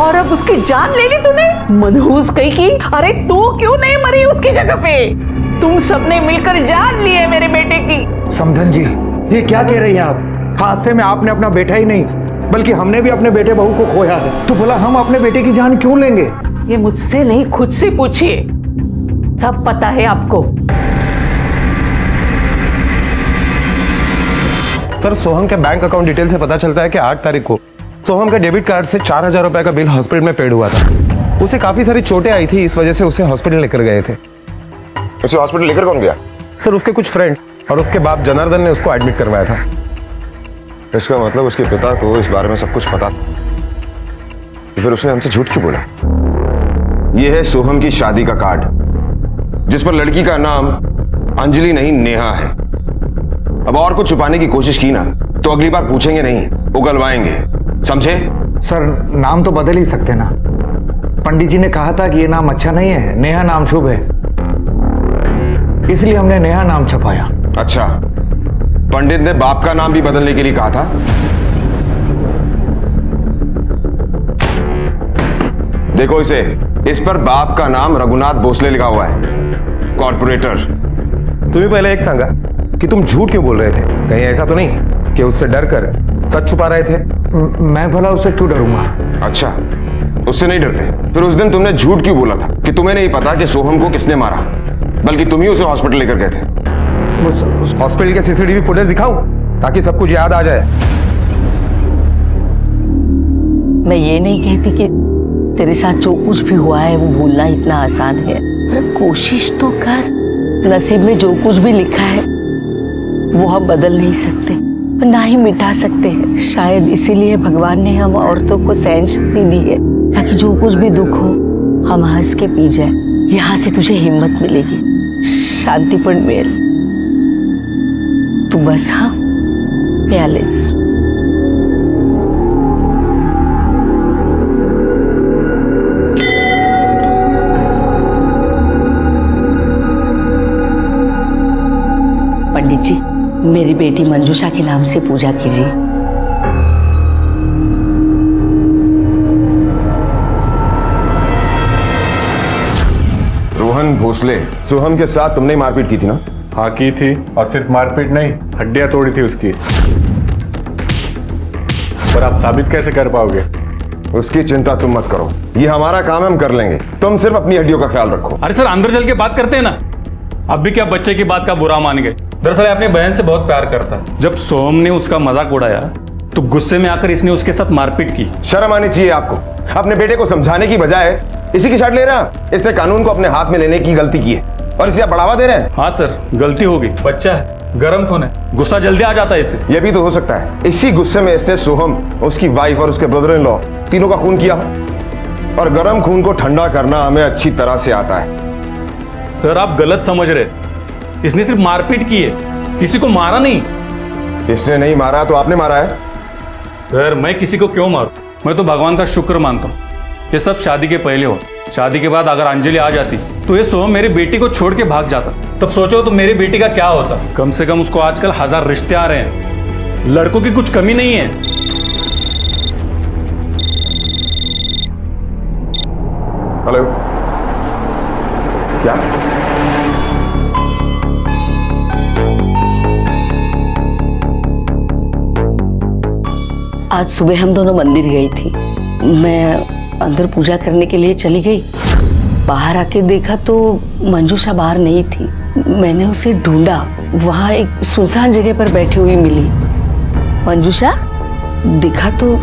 J: और अब उसकी जान ले ली तूने। मनहूस कहीं की। अरे तू क्यों नहीं मरी उसकी जगह पे? तुम सबने मिलकर जान ली है मेरे बेटे की।
R: समधन जी, ये क्या कह रही हैं आप? हादसे में आपने अपना बेटा ही नहीं बल्कि हमने भी अपने बेटे बहू को खोया है, तो भला हम अपने बेटे की जान क्यों लेंगे?
J: ये मुझसे नहीं, खुद से पूछिए, सब पता है आपको।
X: सर, सोहम के बैंक अकाउंट डिटेल से पता चलता है कि 8 तारीख को सोहम के डेबिट कार्ड से 4000 रुपए का बिल हॉस्पिटल में पेड हुआ था। उसे काफी सारी चोटें आई थी, इस वजह से उसे हॉस्पिटल लेकर गए थे।
O: उसे हॉस्पिटल लेकर कौन गया?
X: सर, उसके कुछ फ्रेंड और उसके बाप जनार्दन ने उसको एडमिट करवाया था।
O: इसका मतलब उसके पिता को इस बारे में सब कुछ पता था, फिर उसने हमसे झूठ क्यों बोला? यह है सोहम की शादी का कार्ड जिस पर लड़की का नाम अंजलि नहीं नेहा है। अब और कुछ छुपाने की कोशिश की ना तो अगली बार पूछेंगे नहीं, उगलवाएंगे, समझे?
R: सर, नाम तो बदल ही सकते ना। पंडित जी ने कहा था कि ये नाम अच्छा नहीं है, नेहा नाम शुभ है, इसलिए हमने नेहा नाम छपाया।
O: अच्छा, पंडित ने बाप का नाम भी बदलने के लिए कहा था? देखो इसे, इस पर बाप का नाम रघुनाथ भोसले लिखा हुआ है, कॉर्पोरेटर।
X: तुम्हें पहले एक सांगा कि तुम झूठ क्यों बोल रहे थे? कहीं ऐसा तो नहीं कि उससे डर कर सच छुपा रहे थे?
R: मैं भला उससे क्यों डरूंगा?
O: अच्छा, उससे नहीं डरते? फिर उस दिन तुमने झूठ क्यों बोला था कि तुम्हें नहीं पता कि सोहम को किसने मारा, बल्कि तुम ही उसे हॉस्पिटल लेकर गए थे?
X: हॉस्पिटल के सीसीटीवी फुटेज दिखाऊं ताकि सब कुछ याद आ जाए?
W: मैं ये नहीं कहती कि तेरे साथ जो कुछ भी हुआ है वो भूलना इतना आसान है, पर कोशिश तो कर। नसीब में जो कुछ भी लिखा है वो हम बदल नहीं सकते, ना ही मिटा सकते हैं। शायद इसीलिए भगवान ने हम औरतों को सहन शक्ति दी है, ताकि जो कुछ भी दुख हो हम हंस के पी जाए। यहाँ से तुझे हिम्मत मिलेगी, शांतिपूर्ण मिल। तू बस हाँ बैलेंस। पंडित जी, मेरी बेटी मंजूषा के नाम से पूजा कीजिए।
O: रोहन भोसले, सोहम के साथ तुमने मारपीट की थी ना?
F: हाँ की थी, और सिर्फ मारपीट नहीं, हड्डियां तोड़ी थी उसकी। पर आप साबित कैसे कर पाओगे?
O: उसकी चिंता तुम मत करो, ये हमारा काम है, हम कर लेंगे। तुम सिर्फ अपनी हड्डियों का ख्याल रखो।
F: अरे सर, अंदर चल के बात करते हैं ना। अब भी क्या बच्चे की बात का बुरा मान गए? दरअसल अपनी बहन से बहुत प्यार करता है। जब सोहम ने उसका मजाक उड़ाया तो गुस्से में आकर इसने उसके साथ मारपीट की।
O: शर्म आनी चाहिए आपको। अपने बेटे को समझाने की बजाय इसी की शर्ट ले रहा है। इसने कानून को अपने हाथ में लेने की गलती की है और इसे आप बढ़ावा दे रहे हैं।
F: हाँ सर, गलती होगी। बच्चा है, गर्म खून है, गुस्सा जल्दी आ जाता है इसे।
O: यह भी तो हो सकता है इसी गुस्से में इसने सोहम, उसकी वाइफ और उसके ब्रदर इन लॉ तीनों का खून किया। और गर्म खून को ठंडा करना हमें अच्छी तरह से आता है।
F: सर आप गलत समझ रहे, इसने सिर्फ मारपीट की है, किसी को मारा नहीं।
O: इसने नहीं मारा तो आपने मारा है।
F: सर मैं किसी को क्यों मारूं? मैं तो भगवान का शुक्र मानता हूँ ये सब शादी के पहले हो। शादी के बाद अगर अंजलि आ जाती तो ये सोहम मेरी बेटी को छोड़ के भाग जाता। तब सोचो तो मेरी बेटी का क्या होता। कम से कम उसको आजकल 1000 रिश्ते आ रहे हैं, लड़कों की कुछ कमी नहीं है।
O: हेलो, क्या?
W: आज सुबह हम दोनों मंदिर गई थी। मैं अंदर पूजा करने के लिए चली गई। बाहर आके देखा तो मंजूषा बाहर नहीं थी। मैंने उसे ढूंढा, वहां एक सुनसान जगह पर बैठी हुई मिली। मंजूषा दिखा तो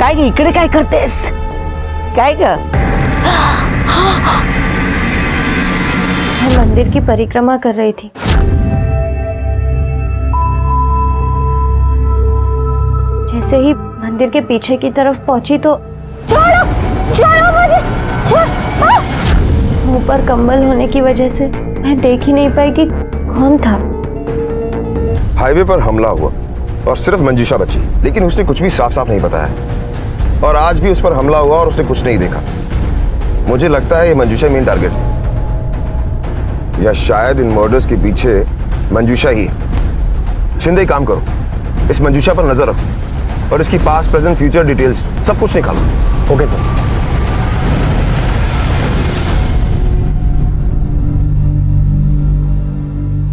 W: काय ग इकडे काय करतेस? काय ग?
I: मैं मंदिर की परिक्रमा कर रही थी। जैसे ही मंदिर के पीछे की तरफ पहुंची तो छोड़ो, छोड़ो मुझे, छोड़ो। मुंह पर कंबल होने की वजह से मैं देख ही नहीं पाई कि कौन था।
O: हाईवे पर हमला हुआ और सिर्फ मंजूषा बची, लेकिन उसने कुछ भी साफ साफ नहीं बताया। और आज भी उस पर हमला हुआ और उसने कुछ नहीं देखा। मुझे लगता है ये मंजूषा मेन टारगेट है, या शायद इन मर्डर्स के पीछे मंजूषा ही है। शिंदे काम करो, इस मंजूषा पर नजर रखो और इसकी पास्ट प्रेजेंट फ्यूचर डिटेल्स सब कुछ निकालो। Okay sir.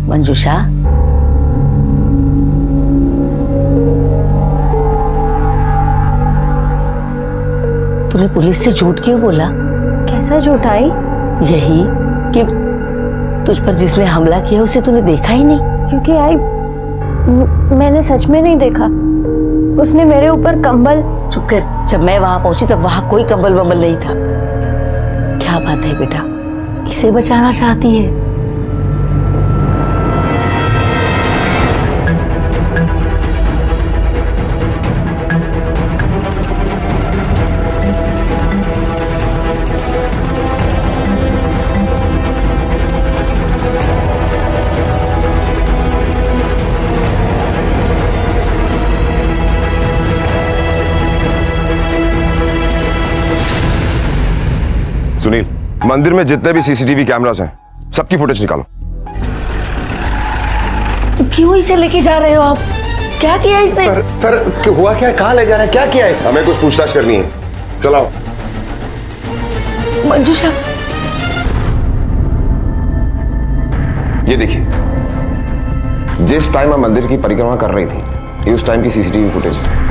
W: मंजूषा, तूने पुलिस से झूठ क्यों बोला?
I: कैसा झूठ आई?
W: यही कि तुझ पर जिसने हमला किया उसे तूने देखा ही नहीं।
I: क्योंकि आई मैंने सच में नहीं देखा। उसने मेरे ऊपर कंबल।
W: चुप कर, जब मैं वहां पहुंची तब वहां कोई कंबल वंबल नहीं था। क्या बात है बेटा, किसे बचाना चाहती है?
O: सुनील, मंदिर में जितने भी सीसीटीवी कैमरास हैं सबकी फुटेज निकालो।
W: क्यों इसे लेके जा रहे हो आप? क्या किया इसने?
O: सर हुआ क्या? कहाँ ले जा रहे हैं? क्या किया है? हमें कुछ पूछताछ करनी है, चलाओ।
W: मंजूषा,
O: ये देखिए, जिस टाइम आप मंदिर की परिक्रमा कर रही थी, ये उस टाइम की सीसीटीवी फुटेज है।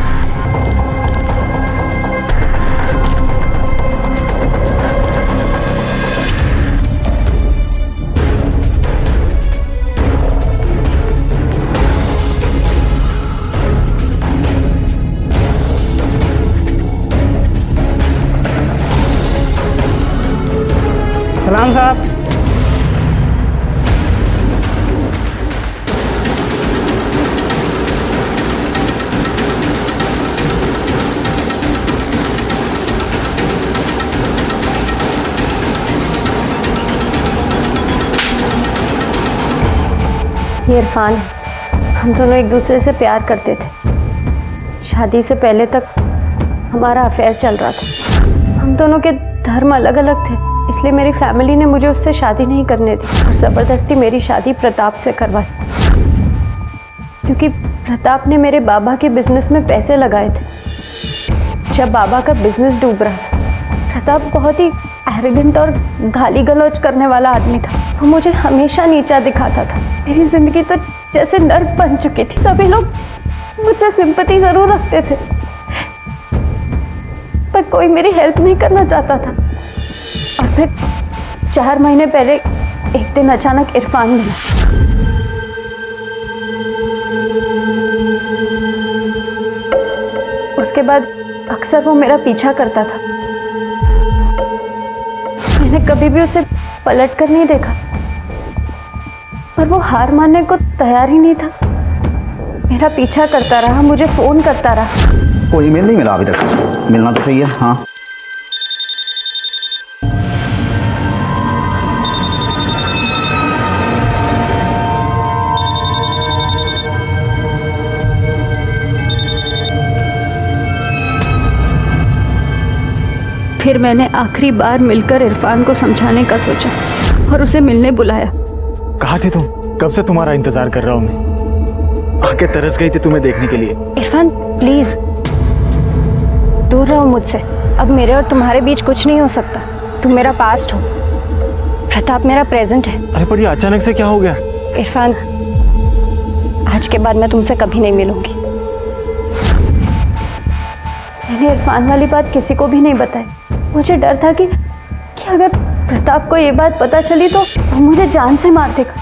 H: सलाम साहब।
I: ये इरफान है। हम दोनों एक दूसरे से प्यार करते थे। शादी से पहले तक हमारा अफेयर चल रहा था। हम दोनों के धर्म अलग अलग थे, इसलिए मेरी फैमिली ने मुझे उससे शादी नहीं करने दी और ज़बरदस्ती मेरी शादी प्रताप से करवाई, क्योंकि प्रताप ने मेरे बाबा के बिजनेस में पैसे लगाए थे। जब बाबा का बिजनेस डूब रहा था, प्रताप बहुत ही एरोगेंट और गाली गलौज करने वाला आदमी था। वो मुझे हमेशा नीचा दिखाता था। मेरी जिंदगी तो जैसे नर्क बन चुकी थी। सभी लोग मुझसे सिंपैथी जरूर रखते थे, पर कोई मेरी हेल्प नहीं करना चाहता था। और फिर 4 महीने पहले एक दिन अचानक इरफान मिला। उसके बाद अक्सर वो मेरा पीछा करता था। मैंने कभी भी उसे पलट कर नहीं देखा, पर वो हार मानने को तैयार ही नहीं था। मेरा पीछा करता रहा, मुझे फोन करता रहा।
N: कोई ईमेल नहीं मिला अभी तक? मिलना तो चाहिए। हाँ,
I: फिर मैंने आखिरी बार मिलकर इरफान को समझाने का सोचा और उसे मिलने बुलाया।
X: कहाँ थे तुम? कब से तुम्हारा इंतजार कर रहा हूँ मैं। आके तरस गई थी तुम्हें देखने के लिए।
I: इरफान प्लीज दूर रहो मुझसे। अब मेरे और तुम्हारे बीच कुछ नहीं हो सकता। तुम मेरा पास्ट हो, प्रताप मेरा प्रेजेंट है।
X: अरे पर ये अचानक से क्या हो गया?
I: इरफान, आज के बाद मैं तुमसे कभी नहीं मिलूंगी। मैंने इरफान वाली बात किसी को भी नहीं बताई। मुझे डर था कि अगर प्रताप को ये बात पता चली तो वो मुझे जान से मार देगा।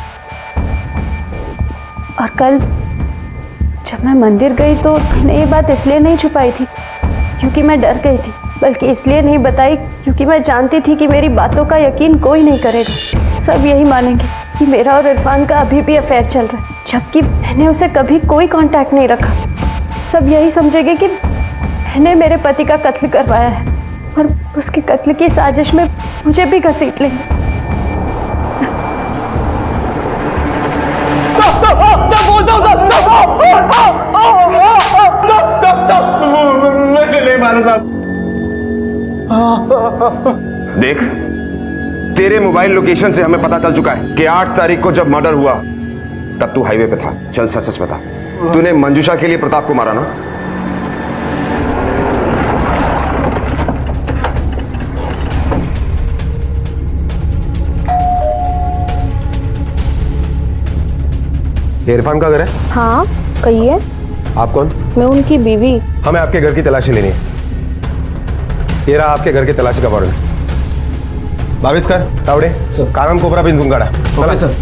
I: और कल जब मैं मंदिर गई तो मैंने ये बात इसलिए नहीं छुपाई थी क्योंकि मैं डर गई थी, बल्कि इसलिए नहीं बताई क्योंकि मैं जानती थी कि मेरी बातों का यकीन कोई नहीं करेगा। सब यही मानेंगे कि मेरा और इरफान का अभी भी अफेयर चल रहा है, जबकि मैंने उसे कभी कोई कांटेक्ट नहीं रखा। सब यही समझेंगे कि मैंने मेरे पति का कत्ल करवाया है और उसके कत्ल की साजिश में मुझे भी घसीट लेंगे।
X: नहीं मारा साहब।
O: देख, तेरे मोबाइल लोकेशन से हमें पता चल चुका है कि 8 तारीख को जब मर्डर हुआ तब तू हाईवे पे था। चल सच सच बता, तूने मंजूषा के लिए प्रताप को मारा ना?
X: ये इरफान का घर है?
I: हाँ, कहिए।
X: आप कौन?
I: मैं उनकी बीवी।
X: हमें आपके घर की तलाशी लेनी है। ये रहा आपके घर की तलाशी का वारंट। भाविस्कर, तावड़े, कानम कोबरा बिन जुंगाड़ा। Okay sir.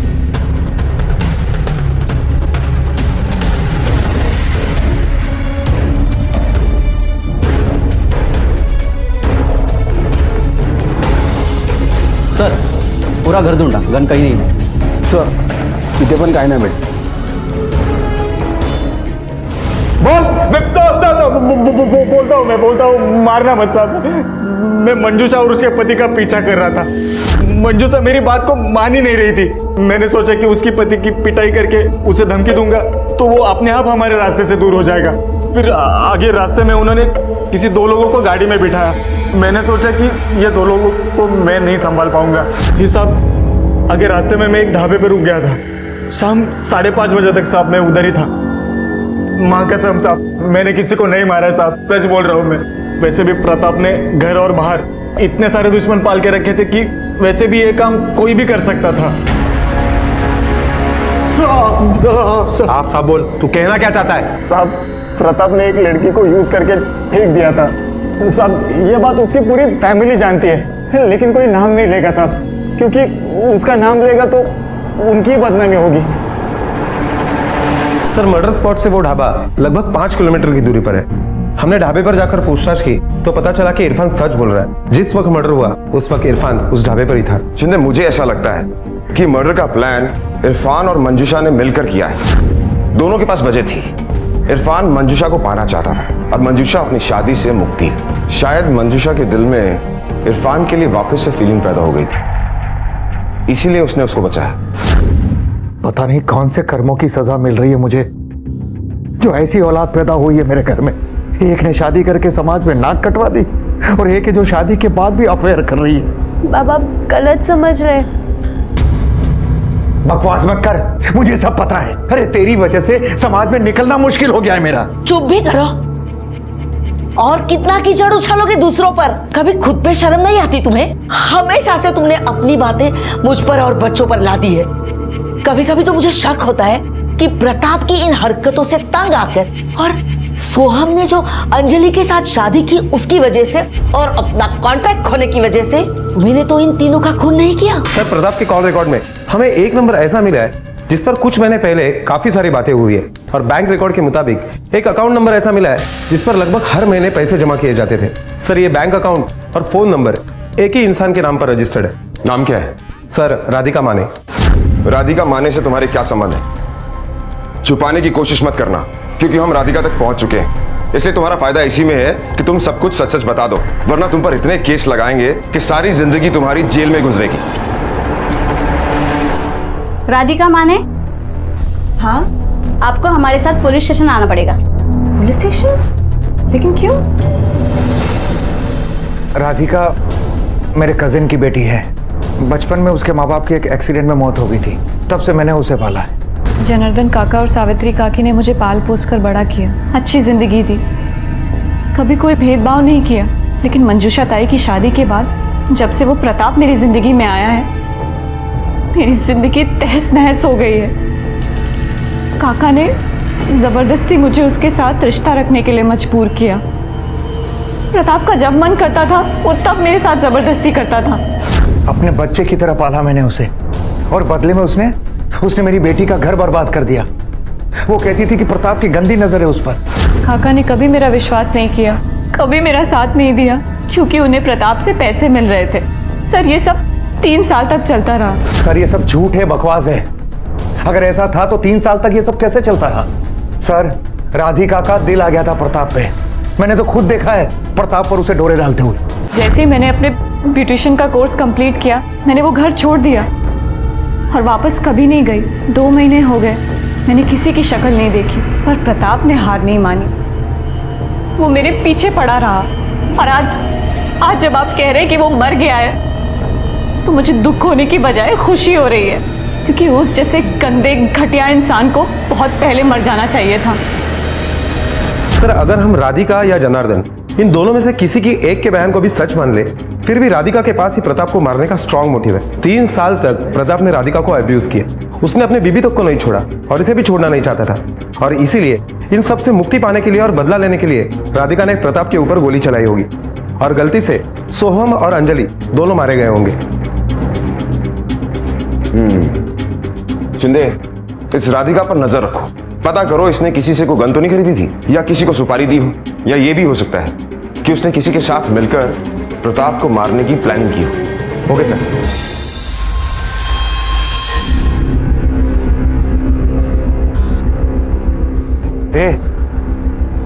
B: सर, पूरा घर ढूंढा, गन कहीं नहीं है।
X: सर, इथे पण काय नाही भेट। बोलता हूँ मारना मत साहब। मैं मंजूषा और उसके पति का पीछा कर रहा था। मंजूषा मेरी बात को मान ही नहीं रही थी। मैंने सोचा कि उसकी पति की पिटाई करके उसे धमकी दूंगा तो वो अपने आप हमारे रास्ते से दूर हो जाएगा। फिर आगे रास्ते में उन्होंने किसी 2 लोगों को गाड़ी में बिठाया। मैंने सोचा कि ये 2 लोगों को मैं नहीं संभाल पाऊंगा। फिर साहब आगे रास्ते में मैं एक ढाबे पर रुक गया था। शाम 5:30 बजे तक साहब मैं उधर ही था। माँ कसम साहब, मैंने किसी को नहीं मारा साहब, सच बोल रहा हूँ मैं। वैसे भी प्रताप ने घर और बाहर इतने सारे दुश्मन पाल के रखे थे कि वैसे भी ये काम कोई भी कर सकता था। साहब बोल, तू कहना क्या चाहता है?
L: साहब, प्रताप ने एक लड़की को यूज करके फेंक दिया था साहब। ये बात उसकी पूरी फैमिली जानती है, लेकिन कोई नाम नहीं लेगा साहब, क्योंकि उसका नाम लेगा तो उनकी बदनामी होगी।
X: सर, मर्डर स्पॉट से वो ढाबा लगभग 5 किलोमीटर की दूरी पर है। हमने ढाबे पर जाकर पूछताछ की तो पता चला कि इरफान सच बोल रहा है। जिस वक्त मर्डर हुआ उस वक्त इरफान उस ढाबे पर ही था।
O: जिंदे, मुझे ऐसा लगता है कि मर्डर का प्लान इरफान और मंजूषा ने मिलकर किया है। दोनों के पास वजह थी। इरफान मंजूषा को पाना चाहता था और मंजूषा अपनी शादी से मुक्ति। शायद मंजूषा के दिल में इरफान के लिए वापस से फीलिंग पैदा हो गई थी, इसीलिए उसने उसको बचाया।
R: पता नहीं कौन से कर्मों की सजा मिल रही है मुझे, जो ऐसी औलाद पैदा हुई है मेरे घर में। एक ने शादी करके समाज में नाक कटवा दी और एक है जो शादी के बाद भी अफेयर कर रही है।
I: बाबा गलत समझ रहे।
R: बकवास मत कर, मुझे सब पता है। अरे तेरी वजह से समाज में निकलना मुश्किल हो गया है मेरा।
W: चुप भी करो। और कितना कीचड़ उछालोगे दूसरों पर? कभी खुद पे शर्म नहीं आती तुम्हें? हमेशा से तुमने अपनी बातें मुझ पर और बच्चों पर ला दी है। कभी कभी तो मुझे शक होता है कि प्रताप की इन हरकतों से तंग आकर और सोहम ने जो अंजलि के साथ शादी की उसकी वजह से और अपना कॉन्ट्रैक्ट खोने की वजह से मैंने तो इन तीनों का खून नहीं किया।
X: सर, प्रताप के कॉल रिकॉर्ड में हमें एक नंबर ऐसा मिला है जिस पर कुछ महीने पहले काफी सारी बातें हुई है, और बैंक रिकॉर्ड के मुताबिक एक अकाउंट नंबर ऐसा मिला है जिस पर लगभग हर महीने पैसे जमा किए जाते थे। सर, ये बैंक अकाउंट और फोन नंबर एक ही इंसान के नाम पर रजिस्टर्ड है।
O: नाम क्या है?
X: सर, राधिका माने।
O: राधिका माने से तुम्हारे क्या संबंध है? छुपाने की कोशिश मत करना, क्योंकि हम राधिका तक पहुंच चुके हैं। इसलिए तुम्हारा फायदा इसी में है कि तुम सब कुछ सच सच बता दो, वरना तुम पर इतने केस लगाएंगे कि सारी जिंदगी तुम्हारी जेल में गुजरेगी।
A: राधिका माने? हाँ, आपको हमारे साथ पुलिस स्टेशन आना पड़ेगा। Police station? लेकिन क्यों?
R: राधिका मेरे कजिन की बेटी है। बचपन में उसके माँ बाप की एक एक्सीडेंट में मौत हो गई थी, तब से मैंने उसे पाला है।
J: जनार्दन काका और सावित्री काकी ने मुझे पाल पोस कर बड़ा किया, अच्छी जिंदगी दी, कभी कोई भेदभाव नहीं किया। लेकिन मंजूषा ताई की शादी के बाद जब से वो प्रताप मेरी जिंदगी में आया है, मेरी जिंदगी तहस नहस हो गई है। काका ने जबरदस्ती मुझे उसके साथ रिश्ता रखने के लिए मजबूर किया। प्रताप का जब मन करता था वो तब मेरे साथ जबरदस्ती करता था।
R: अपने बच्चे की तरह पाला मैंने उसे, और बदले में उसने मेरी बेटी का घर बर्बाद कर दिया। वो कहती थी कि प्रताप की गंदी नजर है उस पर।
J: काका ने कभी मेरा विश्वास नहीं किया, कभी मेरा साथ नहीं दिया, क्योंकि उन्हें प्रताप से पैसे मिल रहे थे। सर, ये सब 3 साल तक चलता रहा।
R: सर, ये सब झूठ है, बकवास है। अगर ऐसा था तो 3 साल तक ये सब कैसे चलता रहा? सर, राधिका का दिल आ गया था प्रताप पे। मैंने तो खुद देखा है प्रताप पर उसे डोरे डालते हुए।
J: जैसे ही मैंने अपने ब्यूटिशियन का कोर्स कंप्लीट किया, मैंने वो घर छोड़ दिया और वापस कभी नहीं गई। 2 महीने हो गए, मैंने किसी की शक्ल नहीं देखी, पर प्रताप ने हार नहीं मानी। वो मेरे पीछे पड़ा रहा, और आज जब आप कह रहे हैं कि वो मर गया है, तो मुझे दुख होने की बजाय खुशी हो रही है, क्योंकि उस जैसे गंदे घटिया इंसान को बहुत पहले मर जाना चाहिए था।
X: सर, अगर हम राधिका या जनार्दन इन दोनों में से किसी की एक के बयान को भी सच मान ले, फिर भी राधिका के पास ही प्रताप को मारने का स्ट्रांग मोटिव है। 3 साल तक प्रताप ने राधिका को अब्यूज किया। उसने अपने बीबी तक को नहीं छोड़ा और इसे भी छोड़ना नहीं चाहता था, और इसीलिए इन सब से मुक्ति पाने के लिए और बदला लेने के लिए राधिका ने प्रताप के ऊपर गोली चलाई होगी, और गलती से सोहम और अंजलि दोनों मारे गए होंगे।
O: शिंदे, इस राधिका पर नजर रखो, पता करो इसने किसी से कोई गन तो नहीं खरीदी थी, या किसी को सुपारी दी हो, या ये भी हो सकता है कि उसने किसी के साथ मिलकर प्रताप को मारने की प्लानिंग की हो। Okay sir.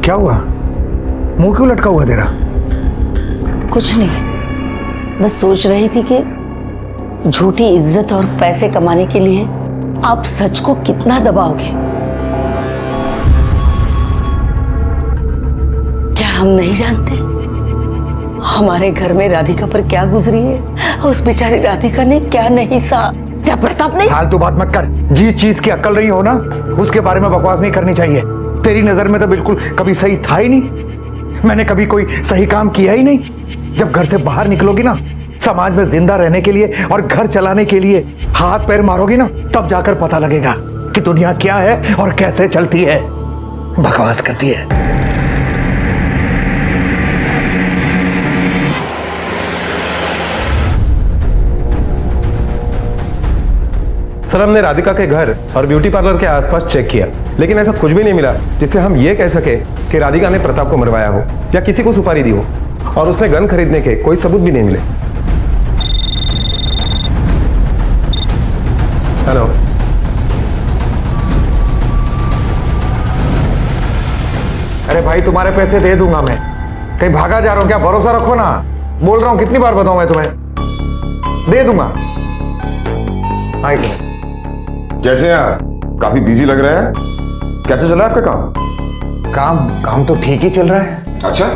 R: क्या हुआ? मुंह क्यों लटका हुआ तेरा?
W: कुछ नहीं, बस सोच रही थी कि झूठी इज्जत और पैसे कमाने के लिए आप सच को कितना दबाओगे। क्या हम नहीं जानते हमारे घर में राधिका पर क्या गुजरी है? उस बेचारी राधिका ने क्या नहीं सहा? क्या प्रताप नहीं?
R: फालतू बात मत कर। जिस चीज की अक्ल नहीं हो ना, उसके बारे में बकवास नहीं करनी चाहिए। तेरी नजर में तो बिल्कुल कभी सही था ही नहीं। मैंने कभी कोई सही काम किया ही नहीं। जब घर से बाहर निकलोगी ना, समाज में जिंदा रहने के लिए और घर चलाने के लिए हाथ पैर मारोगी ना, तब जाकर पता लगेगा कि दुनिया क्या है और कैसे चलती है। बकवास करती है।
X: सर, हमने राधिका के घर और ब्यूटी पार्लर के आसपास चेक किया, लेकिन ऐसा कुछ भी नहीं मिला जिससे हम ये कह सके कि राधिका ने प्रताप को मरवाया हो या किसी को सुपारी दी हो, और उसने गन खरीदने के कोई सबूत भी नहीं मिले। हेलो,
R: अरे भाई, तुम्हारे पैसे दे दूंगा मैं। कहीं भागा जा रहा हूं क्या? भरोसा रखो ना, बोल रहा हूं। कितनी बार बताऊं मैं तुम्हें? दे दूंगा। हाँ,
O: कैसे हैं आप? काफी बिजी लग रहे हैं। कैसे चल रहा है आपका काम?
R: काम तो ठीक ही चल रहा है।
O: अच्छा,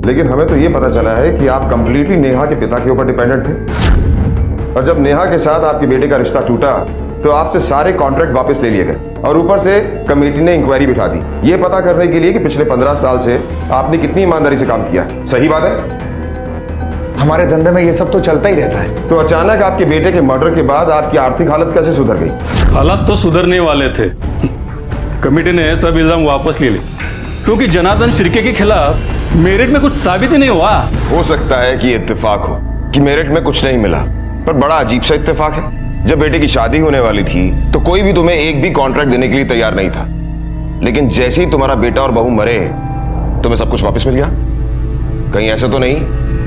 O: लेकिन हमें तो ये पता चला है कि आप कंप्लीटली नेहा के पिता के ऊपर डिपेंडेंट थे, और जब नेहा के साथ आपके बेटे का रिश्ता टूटा तो आपसे सारे कॉन्ट्रैक्ट वापस ले लिए गए, और ऊपर से कमेटी ने इंक्वायरी बिठा दी ये पता करने के लिए कि पिछले 15 साल से आपने कितनी ईमानदारी से काम किया है। सही बात है?
R: हमारे धंधे में ये सब तो चलता ही रहता है।
O: तो अचानक आपके बेटे के मर्डर के बाद आपकी आर्थिक हालत कैसे सुधर गई?
F: हालात तो सुधरने वाले थे। कमेटी ने सब इल्जाम वापस ले लिए, क्योंकि जनार्दन शिर्के के खिलाफ मेरिट में कुछ साबित ही नहीं हुआ।
O: हो सकता है कि इत्तेफाक हो कि मेरिट में कुछ नहीं मिला, पर बड़ा अजीब सा इत्तेफाक है। जब बेटे की शादी होने वाली थी तो कोई भी तुम्हें एक भी कॉन्ट्रैक्ट देने के लिए तैयार नहीं था, लेकिन जैसे ही तुम्हारा बेटा और बहू मरे तुम्हें सब कुछ वापस मिल गया। कहीं ऐसा तो नहीं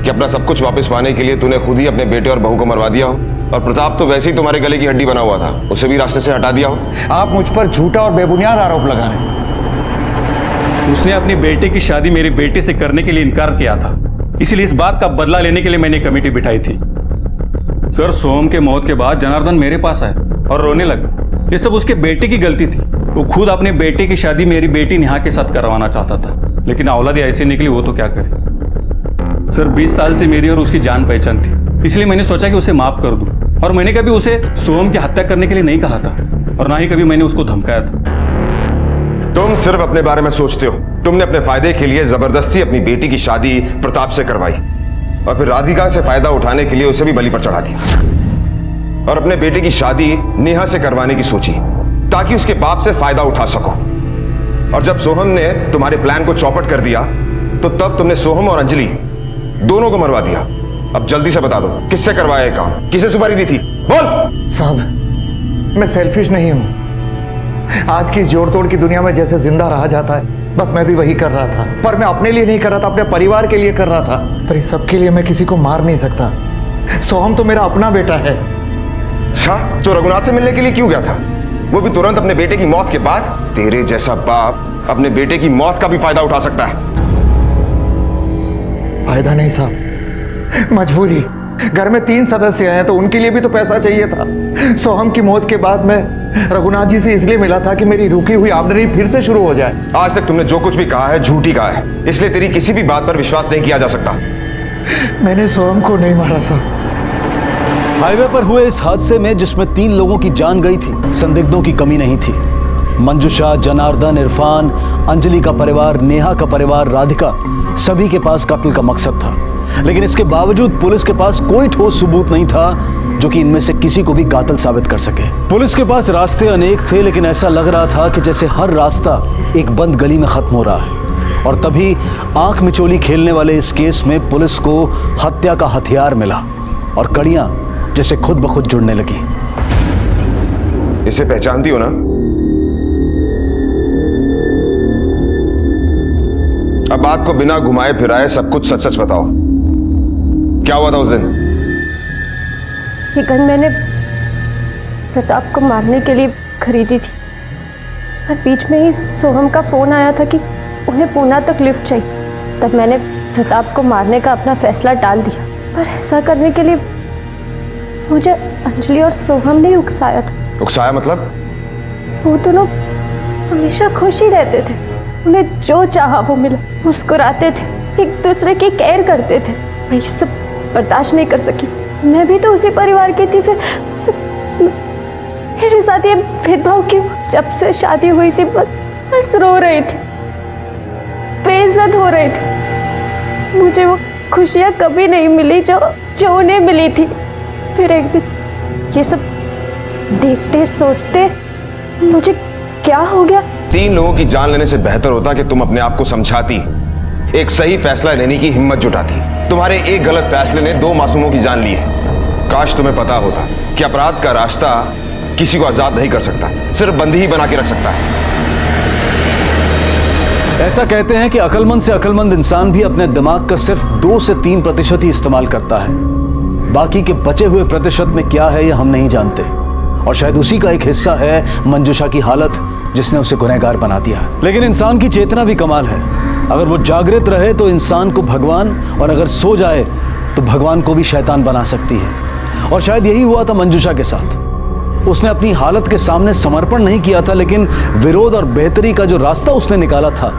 O: कि अपना सब कुछ वापस पाने के लिए तूने खुद ही अपने बेटे और बहू को मरवा दिया हो, और प्रताप तो वैसे ही तुम्हारे गले की हड्डी बना हुआ था, उसे भी रास्ते से हटा दिया हो।
R: आप मुझ पर झूठा और बेबुनियाद आरोप लगा रहे हैं।
F: उसने अपनी बेटे की शादी मेरी बेटी से करने के लिए इनकार किया था, इसलिए इस बात का बदला लेने के लिए मैंने कमेटी बिठाई थी। सर, सोहम के मौत के बाद जनार्दन मेरे पास आया और रोने लगा। ये सब उसके बेटे की गलती थी। वो खुद अपने बेटे की शादी मेरी बेटी नेहा के साथ करवाना चाहता था, लेकिन औलाद ऐसे निकली, वो तो क्या करे। सर, 20 साल से मेरी और उसकी जान पहचान थी, इसलिए मैंने सोचा कि उसे माफ कर दूं, और मैंने कभी उसे सोहम की हत्या करने के लिए नहीं कहा था, और ना ही कभी मैंने उसको धमकाया था।
O: तुम सिर्फ अपने बारे में सोचते हो। तुमने अपने फायदे के लिए जबरदस्ती अपनी बेटी की शादी प्रताप से करवाई, और फिर राधिका से फायदा उठाने के लिए उसे भी बलि पर चढ़ा दिया, और अपने बेटे की शादी नेहा से करवाने की सोची ताकि उसके बाप से फायदा उठा सको। और जब सोहम ने तुम्हारे प्लान को चौपट कर दिया तो तब तुमने सोहम और अंजलि दोनों को मरवा दिया। अब जल्दी से बता दो, किससे करवाया ये काम? किसे सुपारी दी थी? बोल।
R: साहब, मैं सेल्फिश नहीं हूं। आज की इस जोड़ तोड़ की दुनिया में जैसे जिंदा रहा जाता है, बस मैं भी वही कर रहा था, पर मैं अपने लिए नहीं कर रहा था, अपने परिवार के लिए कर रहा था। पर इस सब के लिए मैं किसी को मार नहीं सकता। सोहम तो मेरा अपना बेटा है।
O: अच्छा, तो रघुनाथ से मिलने के लिए क्यों गया था? वो भी तुरंत अपने बेटे की मौत के बाद। तेरे जैसा बाप अपने बेटे की मौत का भी फायदा उठा सकता है।
R: फायदा नहीं साहब, मजबूरी। घर में 3 सदस्य हैं तो उनके लिए भी तो पैसा चाहिए था। सोहम की मौत के बाद मैं रघुनाथ जी से इसलिए मिला था कि मेरी रुकी हुई आमदनी फिर से शुरू हो जाए।
O: आज तक तुमने जो कुछ भी कहा है झूठी कहा है, इसलिए तेरी किसी भी बात पर विश्वास नहीं किया जा सकता।
R: मैंने सोहम को नहीं मारा साहब।
G: हाईवे पर हुए इस हादसे में जिसमें 3 लोगों की जान गई थी, संदिग्धों की कमी नहीं थी। मंजुषा, जनार्दन, इरफान, अंजलि का परिवार, नेहा का परिवार, राधिका, सभी के पास कत्ल का मकसद था, लेकिन इसके बावजूद पुलिस के पास कोई ठोस सबूत नहीं था जो कि इनमें से किसी को भी कातिल साबित कर सके। पुलिस के पास रास्ते अनेक थे, लेकिन ऐसा लग रहा था कि जैसे हर रास्ता एक बंद गली में खत्म हो रहा है। और तभी आंख मिचोली खेलने वाले इस केस में पुलिस को हत्या का हथियार मिला, और कड़ियां जैसे खुद ब खुद जुड़ने लगी।
O: इसे पहचानती हो ना? अब बात को बिना घुमाए फिराए सब कुछ सच सच बताओ, क्या हुआ था उस दिन?
I: ये गन मैंने प्रताप को मारने के लिए खरीदी थी, पर बीच में ही सोहम का फोन आया था कि उन्हें पूना तक लिफ्ट चाहिए। तब मैंने प्रताप को मारने का अपना फैसला टाल दिया, पर ऐसा करने के लिए मुझे अंजलि और सोहम ने उकसाया था।
O: उकसाया मतलब?
I: वो दोनों हमेशा खुश ही रहते थे, उन्हें जो चाहा वो मिला, मुस्कुराते थे, एक दूसरे की केयर करते थे। मैं ये सब बर्दाश्त नहीं कर सकी। मैं भी तो उसी परिवार की थी। फिर मेरे साथ ये भेदभाव क्यों? जब से शादी हुई थी बस रो रही थी, बेइज्जत हो रही थी। मुझे वो खुशियाँ कभी नहीं मिली जो उन्हें मिली थी। फिर एक दिन ये सब देखते सोचते मुझे क्या हो गया।
O: 3 लोगों की जान लेने से बेहतर होता कि तुम अपने आप को समझाती, एक सही फैसला लेने की हिम्मत जुटाती। तुम्हारे एक गलत फैसले ने 2 मासूमों की जान ली है। काश तुम्हें पता होता कि अपराध का रास्ता किसी को आजाद नहीं कर सकता, सिर्फ बंदी ही बना के रख सकता है।
G: ऐसा कहते हैं कि अक्लमंद से अक्लमंद इंसान भी अपने दिमाग का सिर्फ 2 से 3% ही इस्तेमाल करता है। बाकी के बचे हुए प्रतिशत में क्या है यह हम नहीं जानते, और शायद उसी का एक हिस्सा है मंजुषा की हालत, जिसने उसे गुनहगार बना दिया। लेकिन इंसान की चेतना भी कमाल है। अगर वो जागृत रहे तो इंसान को भगवान, और अगर सो जाए तो भगवान को भी शैतान बना सकती है। और शायद यही हुआ था मंजुषा के साथ। उसने अपनी हालत के सामने समर्पण नहीं किया था, लेकिन विरोध और बेहतरी का जो रास्ता उसने निकाला था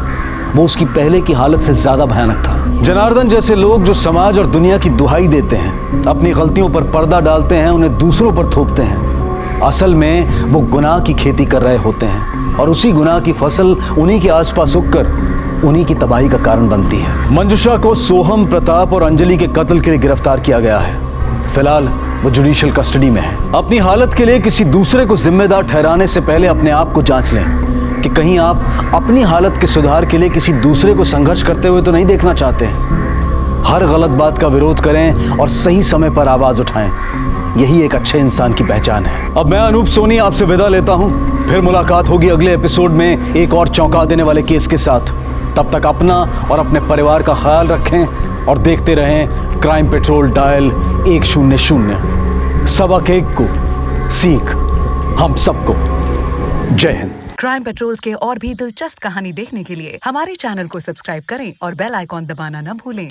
G: वो उसकी पहले की हालत से ज्यादा भयानक था। जनार्दन जैसे लोग जो समाज और दुनिया की दुहाई देते हैं, अपनी गलतियों पर पर्दा डालते हैं, उन्हें दूसरों पर थोपते हैं, असल में वो गुनाह की खेती कर रहे होते हैं और उसी गुनाह की फसल उन्हीं के आसपास उगकर उन्हीं की तबाही का कारण बनती है। मंजुषा को सोहम, प्रताप और अंजलि के कत्ल के लिए गिरफ्तार किया गया है। फिलहाल वो जुडिशियल कस्टडी में है। अपनी हालत के लिए किसी दूसरे को जिम्मेदार ठहराने से पहले अपने आप को जांच लें कि कहीं आप अपनी हालत के सुधार के लिए किसी दूसरे को संघर्ष करते हुए तो नहीं देखना चाहते। हर गलत बात का विरोध करें और सही समय पर आवाज उठाएं, यही एक अच्छे इंसान की पहचान है। अब मैं अनूप सोनी आपसे विदा लेता हूं, फिर मुलाकात होगी अगले एपिसोड में एक और चौंका देने वाले केस के साथ। तब तक अपना और अपने परिवार का ख्याल रखें और देखते रहें क्राइम पेट्रोल डायल 100। सबक एक को सीख हम सबको। जय हिंद।
C: क्राइम पेट्रोल के और भी दिलचस्प कहानी देखने के लिए हमारे चैनल को सब्सक्राइब करें और बेल आइकॉन दबाना न भूलें।